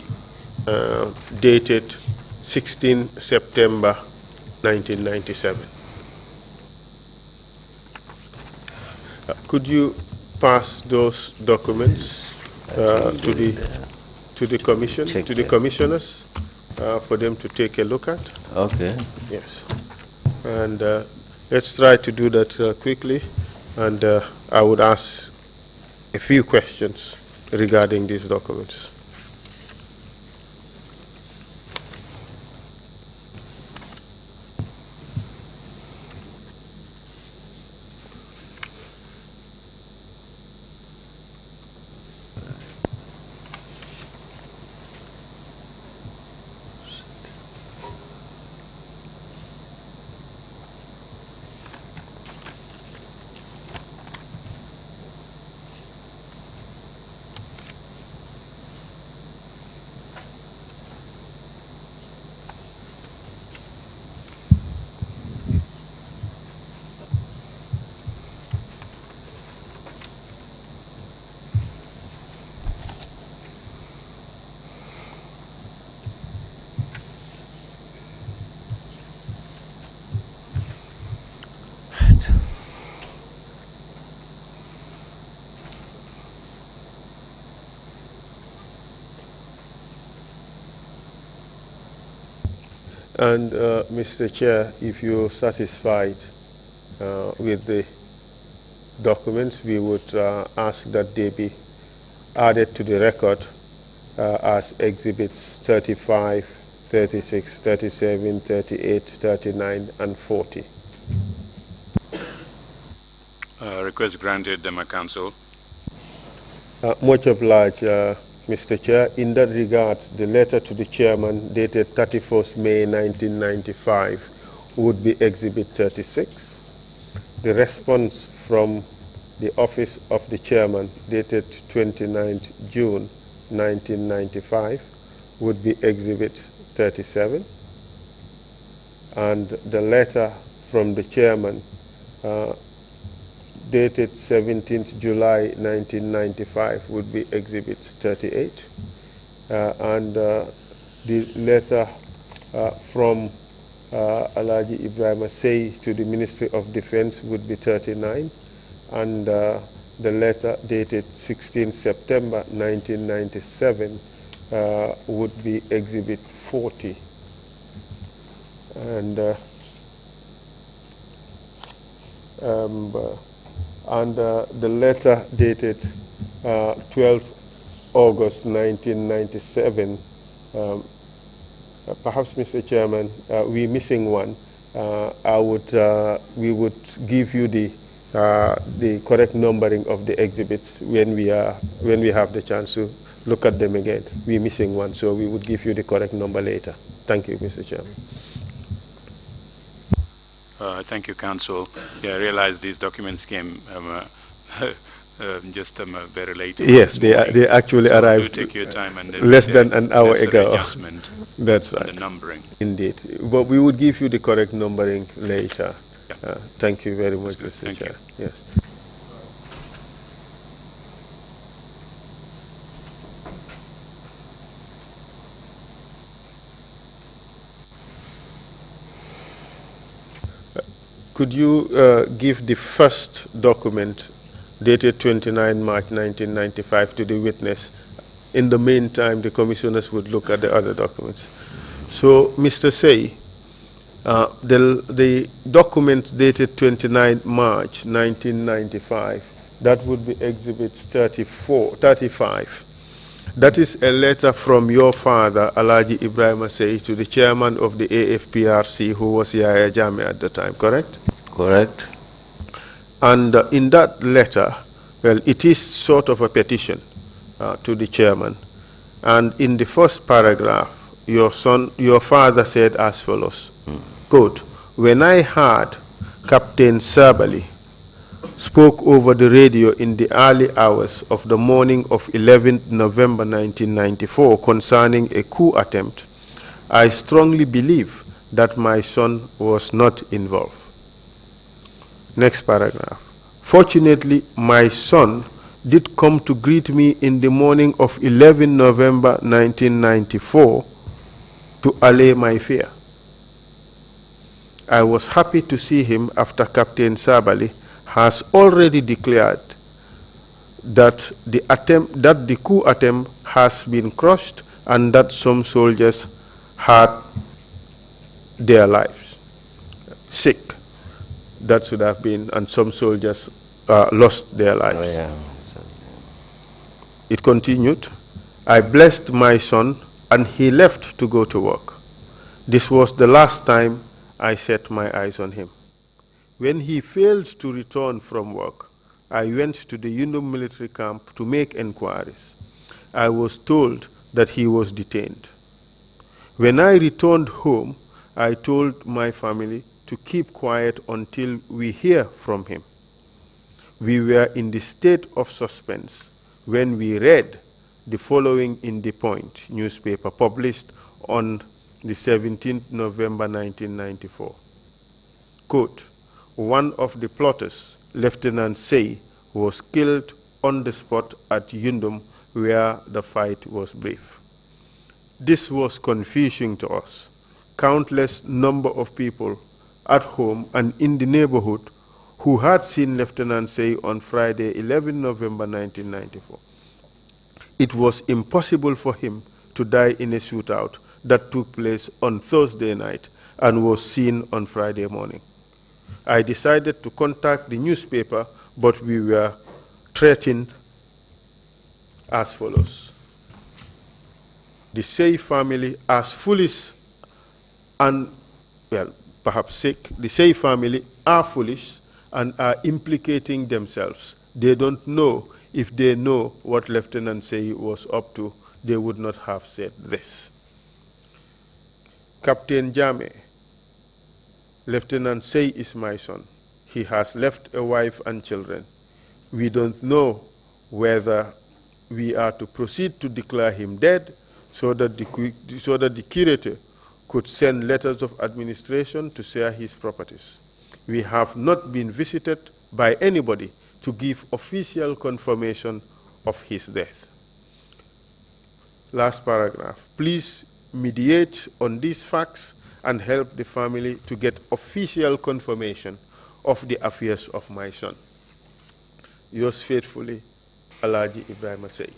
dated 16 September 1997. Could you pass those documents to the commission, to the commissioners, for them to take a look at? Okay. Yes. And let's try to do that quickly. And I would ask a few questions regarding these documents. And Mr. Chair, if you're satisfied with the documents, we would ask that they be added to the record as exhibits 35, 36, 37, 38, 39, and 40. Request granted, my counsel. Much obliged, Mr. Chair. In that regard, the letter to the chairman dated 31st May 1995 would be exhibit 36. The response from the office of the chairman dated 29th June 1995 would be exhibit 37. And the letter from the chairman dated 17th July 1995 would be exhibit 38. And the letter from Alaji Ibrahim Asey to the Ministry of Defense would be 39. And the letter dated 16 September 1997 would be exhibit 40. And the letter dated 12 August 1997, perhaps, Mr. Chairman, we're missing one. We would give you the correct numbering of the exhibits when we have the chance to look at them again. We're missing one, so we would give you the correct number later. Thank you, Mr. Chairman. Thank you, Counsel. Yeah, I realize these documents came just very late. Yes, they actually so arrived do take your time and less than an hour ago. Adjustment. That's right. The numbering. Indeed. But we would give you the correct numbering later. Thank you very much, Mr. Thank Chair. you. Yes. Could you give the first document dated 29 March 1995 to the witness? In the meantime, the commissioners would look at the other documents. So, Mr. Say, the document dated 29 March 1995, that would be Exhibit 35. That is a letter from your father, Alaji Ibrahim Say, to the chairman of the AFPRC, who was Yahya Jammeh at the time, correct? Correct. And in that letter, well, it is sort of a petition to the chairman. And in the first paragraph, your father said as follows, quote, "When I heard Captain Sabali spoke over the radio in the early hours of the morning of 11th November 1994 concerning a coup attempt, I strongly believe that my son was not involved." Next paragraph. "Fortunately, my son did come to greet me in the morning of 11 November 1994 to allay my fear. I was happy to see him after Captain Sabali has already declared that the coup attempt has been crushed and that some soldiers had their lives sick. That should have been, and some soldiers lost their lives." Oh, yeah. It continued, "I blessed my son and he left to go to work. This was the last time I set my eyes on him. When he failed to return from work, I went to the Yundum military camp to make inquiries. I was told that he was detained. When I returned home, I told my family to keep quiet until we hear from him. We were in the state of suspense when we read the following in the Point newspaper published on the 17th November 1994. Quote, "One of the plotters, Lieutenant Say, was killed on the spot at Yundum where the fight was brief." This was confusing to us. Countless number of people at home and in the neighborhood who had seen Lieutenant Say on Friday, 11 November 1994. It was impossible for him to die in a shootout that took place on Thursday night and was seen on Friday morning. I decided to contact the newspaper, but we were threatened as follows. The Say family, as foolish and, well, perhaps sick, the Say family are foolish and are implicating themselves. They don't know. If they know what Lieutenant Say was up to, they would not have said this. Captain Jammeh, Lieutenant Say is my son. He has left a wife and children. We don't know whether we are to proceed to declare him dead so that the curator could send letters of administration to share his properties. We have not been visited by anybody to give official confirmation of his death. Last paragraph. Please mediate on these facts and help the family to get official confirmation of the affairs of my son. Yours faithfully, Alaji Ibrahim Say.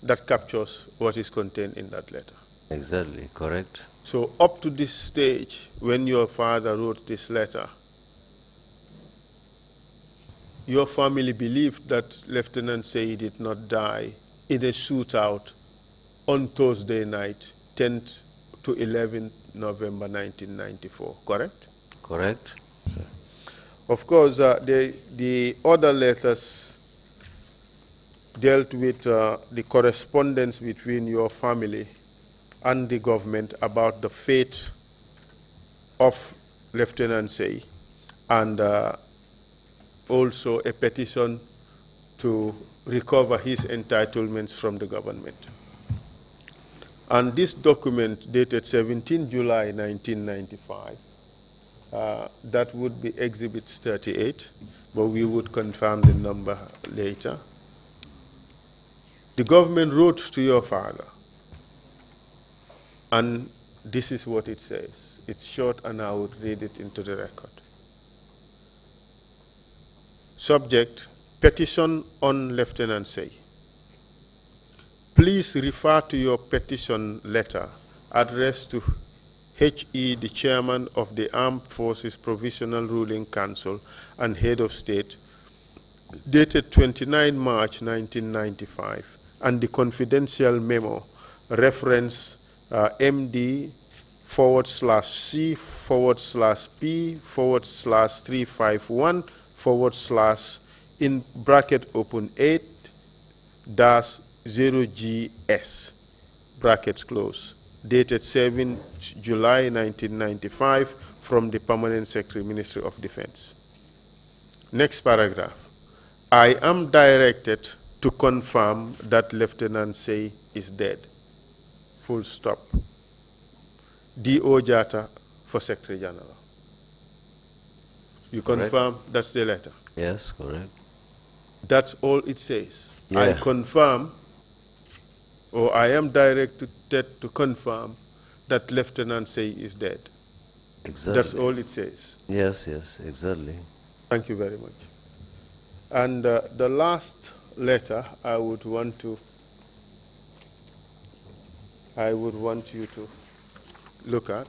That captures what is contained in that letter. Exactly, correct. So up to this stage, when your father wrote this letter, your family believed that Lieutenant Say did not die in a shootout on Thursday night, 10th to 11th November 1994, correct? Correct. Of course, the other letters dealt with the correspondence between your family and the government about the fate of Lieutenant Say, and also a petition to recover his entitlements from the government. And this document dated 17 July 1995 That would be Exhibit 38, but we would confirm the number later. The government wrote to your father, and this is what it says. It's short, and I would read it into the record. Subject, petition on Lieutenant Say. Please refer to your petition letter addressed to H.E., the Chairman of the Armed Forces Provisional Ruling Council and Head of State, dated 29 March 1995, and the confidential memo reference MD/C/P/351/ in bracket open 8-0GS brackets close, dated 7 July 1995, from the Permanent Secretary, Ministry of Defense. Next paragraph. I am directed to confirm that Lieutenant Say is dead. Full stop. D.O. Jata for Secretary General. You Correct. confirm that's the letter? Yes, correct. That's all it says. Yeah. I confirm, or I am directed to confirm that Lieutenant Say is dead. Exactly. That's all it says. Yes, yes, exactly. Thank you very much. And the last letter I would want you to look at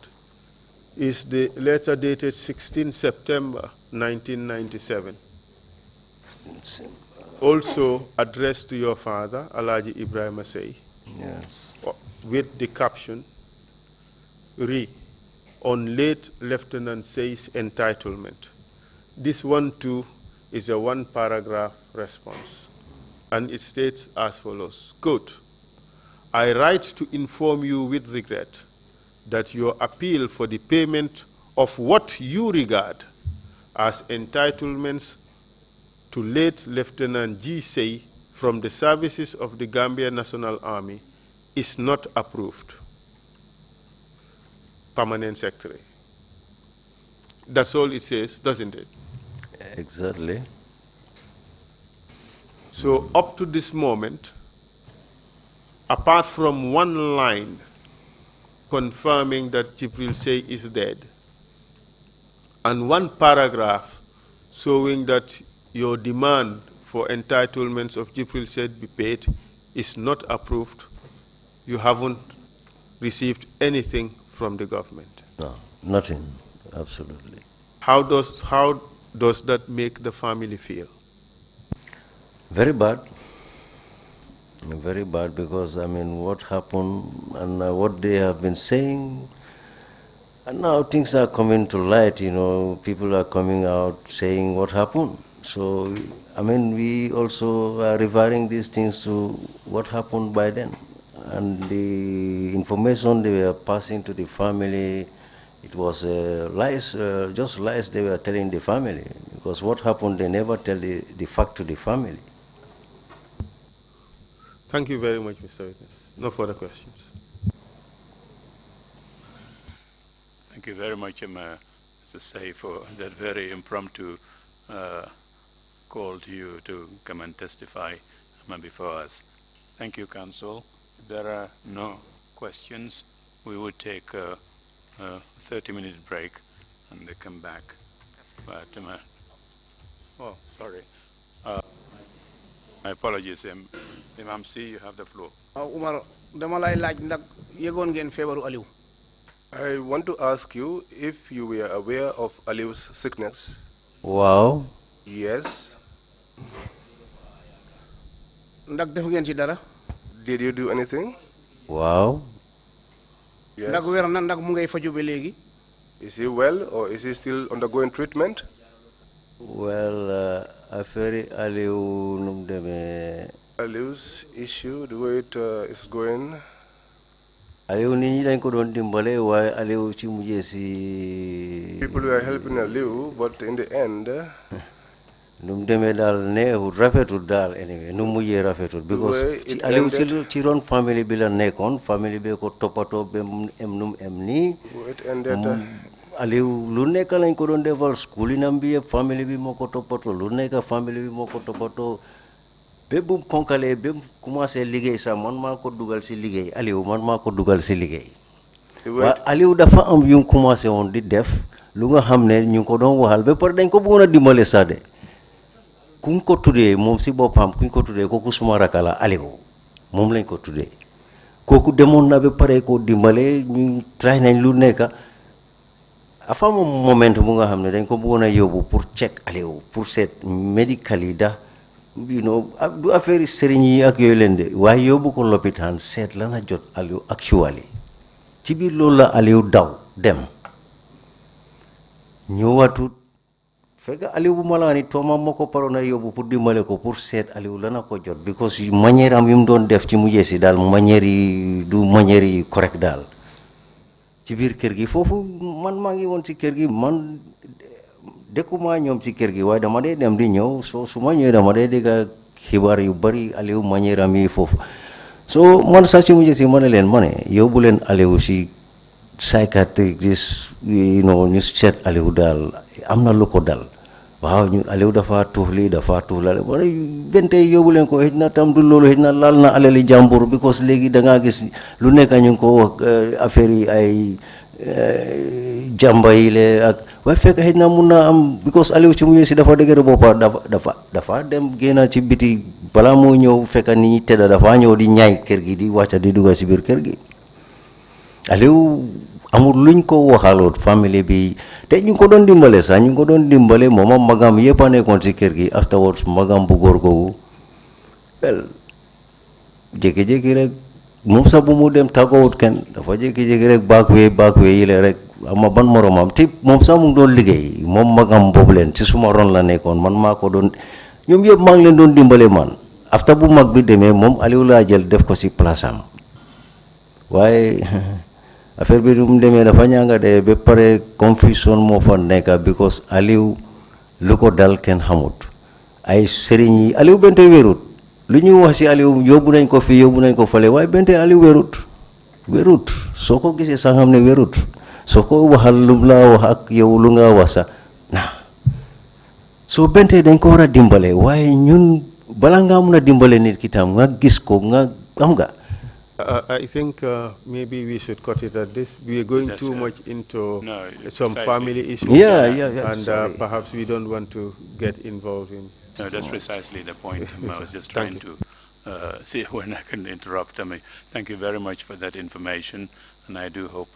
is the letter dated 16 September 1997. Also addressed to your father, Alaji Ibrahim Say. Yes. With the caption, Re, on late Lieutenant Say's entitlement. This one too is a one-paragraph response, and it states as follows, quote, I write to inform you with regret that your appeal for the payment of what you regard as entitlements to late Lieutenant G. Say from the services of the Gambia National Army is not approved. Permanent Secretary. That's all it says, doesn't it? Exactly. So up to this moment, apart from one line confirming that Jibril Say is dead, and one paragraph showing that your demand for entitlements of Jibril Say be paid is not approved, you haven't received anything from the government. No, nothing, absolutely. How does that make the family feel? Very bad. Very bad, because I mean what happened and what they have been saying, and now things are coming to light, you know, people are coming out saying what happened. So I mean we also are referring these things to what happened by then, and the information they were passing to the family, it was lies, just lies they were telling the family, because what happened they never tell the fact to the family. Thank you very much, Mr. Witness. No further questions. Thank you very much, Mr. Say, for that very impromptu call to you to come and testify before us. Thank you, Counsel. If there are no questions, we would take a 30-minute break and they come back. But, oh, sorry. My apologies, Imam C, you have the floor. Umar, dama lay laaj ndax yëgoon ngeen feebaru Aliou. I want to ask you if you were aware of Aliu's sickness. Wow. Yes. Ndax def ngeen ci dara. Did you do anything? Wow. Yes. Ndax wér na ndax mu ngay faju ba léegi. Is he well or is he still undergoing treatment? Well, affaire Aliou num demee. Aliu's issue, the way it is going. Aliou nit ñi dañ ko doon dimbale waaye Aliou ci mujjee si. People were helping Aliu, but in the end. num demee daal neexul rafetul daal anyway nu mujjee rafetul. because ci Aliou ci ron famille bi la nekkoon famille bi ko toppatoo ba mu em nu mu em nii. It ended. Aliou lu nekk lañ ko doon defal school inam bi yëpp famille bi moo ko toppatoo lu nekk famille bi moo ko toppatoo ba bu ponkalee ba mu commencé liggéey sax man maa ko dugal si liggéey Aliou man maa ko dugal si liggéey waaw Aliou dafa am yu mu commencé woon di def lu nga xam ne ñu ngi ko doon waxal ba pare dañ ko bëggoon a dimbale sax de kuñ ko tuddee moom si boppam kuñ ko tuddee kooku suma rakk la Aliou moom lañ ko tuddee kooku demoon na ba pare ko dimbale ñu try nañ lu nekk afa moom moment bu nga xam ne dañ ko bëggoon a yóbbu pour check Aliou pour seet médical yi da you know du affaire sëriñ yi ak yooyu leen de waaye yóbbu ko lopitaan seet lana jot Aliou actually ci biir loolu la Aliou daw dem ñëwaatut fekk Aliou bu malaani tooma moo ko paroon a yóbbu pour dimbale ko pour seet Aliou lana ko jot because manière am yi mu doon def ci mujjee si daal manière yi du manière yi correct daal ci biir kër gi foofu man maa ngi woon ci kër gi man dëkkuma ñoom ci kër gi waaye dama dee dem di ñëw su ma ñëwee dama dee dégg xibaar yu bari Aliou manière am yi foofu so man sax ci mujjee si ma ne leen ma ne yóbbu leen Aliou si psychiatrist ñu seet Aliou daal am na lu ko dal waaw ñu Aliou dafa tuux lii dafa tuux la wala benn tey yóbbu leen ko xëj na tam du loolu xëj na laal na alali jàmbur because léegi da ngaa gis lu nekk ñu ngi ko wax affaire yi ay jàmba yi le ak waaye fekk xëj na mun naa am because Aliou ci mujjee si dafa dëgër boppa dafa dem génn ci biti balaa moo ñëw fekk nit ñi tedda dafa ñëw di ñaay kër gi di wàcca di dugga ci biir kër gi Aliou amul luñ ko waxaloot famille bi te ñu ngi ko doon dimbale sax ñu ngi ko doon dimbale moom ak magam yëpp a nekkoon ci kër gi afterwards magam bu góor googu wel jékki-jékki rek moom sax bu mu dem tàggoowut kenn dafa jékki-jékki rek baakwee yi le rek ama ban moromam te moom sax mu ngi doon liggéey moom magam boobu leen ci suma ron la nekkoon man maa ko doon ñoom yëpp maa ngi leen doon dimbale man after bu mag bi demee moom Aliou laa jël def ko ci place am waaye affaire bi mu demee dafa ñanga de ba pare confusion moo fa nekk because Aliou lu ko dal kenn xamut ay sëriñ yi Aliou bente wérut lu ñuy wax ci Aliou yóbbu nañ ko fii yóbbu nañ ko fale waaye bente Aliou wérut soo ko gisee sax xam ne wérut soo ko waxal lu la wax ak yow lu nga wax sax soo bente dañ ko war a dimbale waaye ñun bala nga mun a dimbale nit ki tam nga gis ko nga xam nga I think maybe we should cut it at this. We are going too much into some family issues. Yeah. And perhaps we don't want to get involved in. No, that's precisely the point. I was just trying to see when I can interrupt. Thank you very much for that information, and I do hope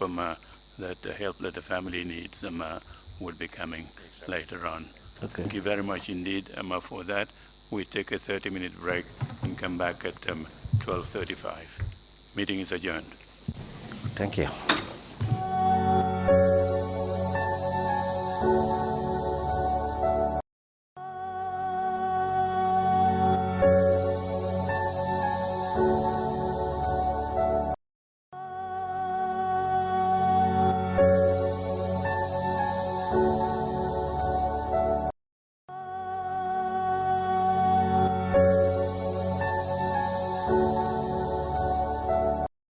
that the help that the family needs would be coming later on. Okay. Thank you very much indeed for that. We take a 30-minute break and come back at 12:35. Meeting is adjourned. Thank you.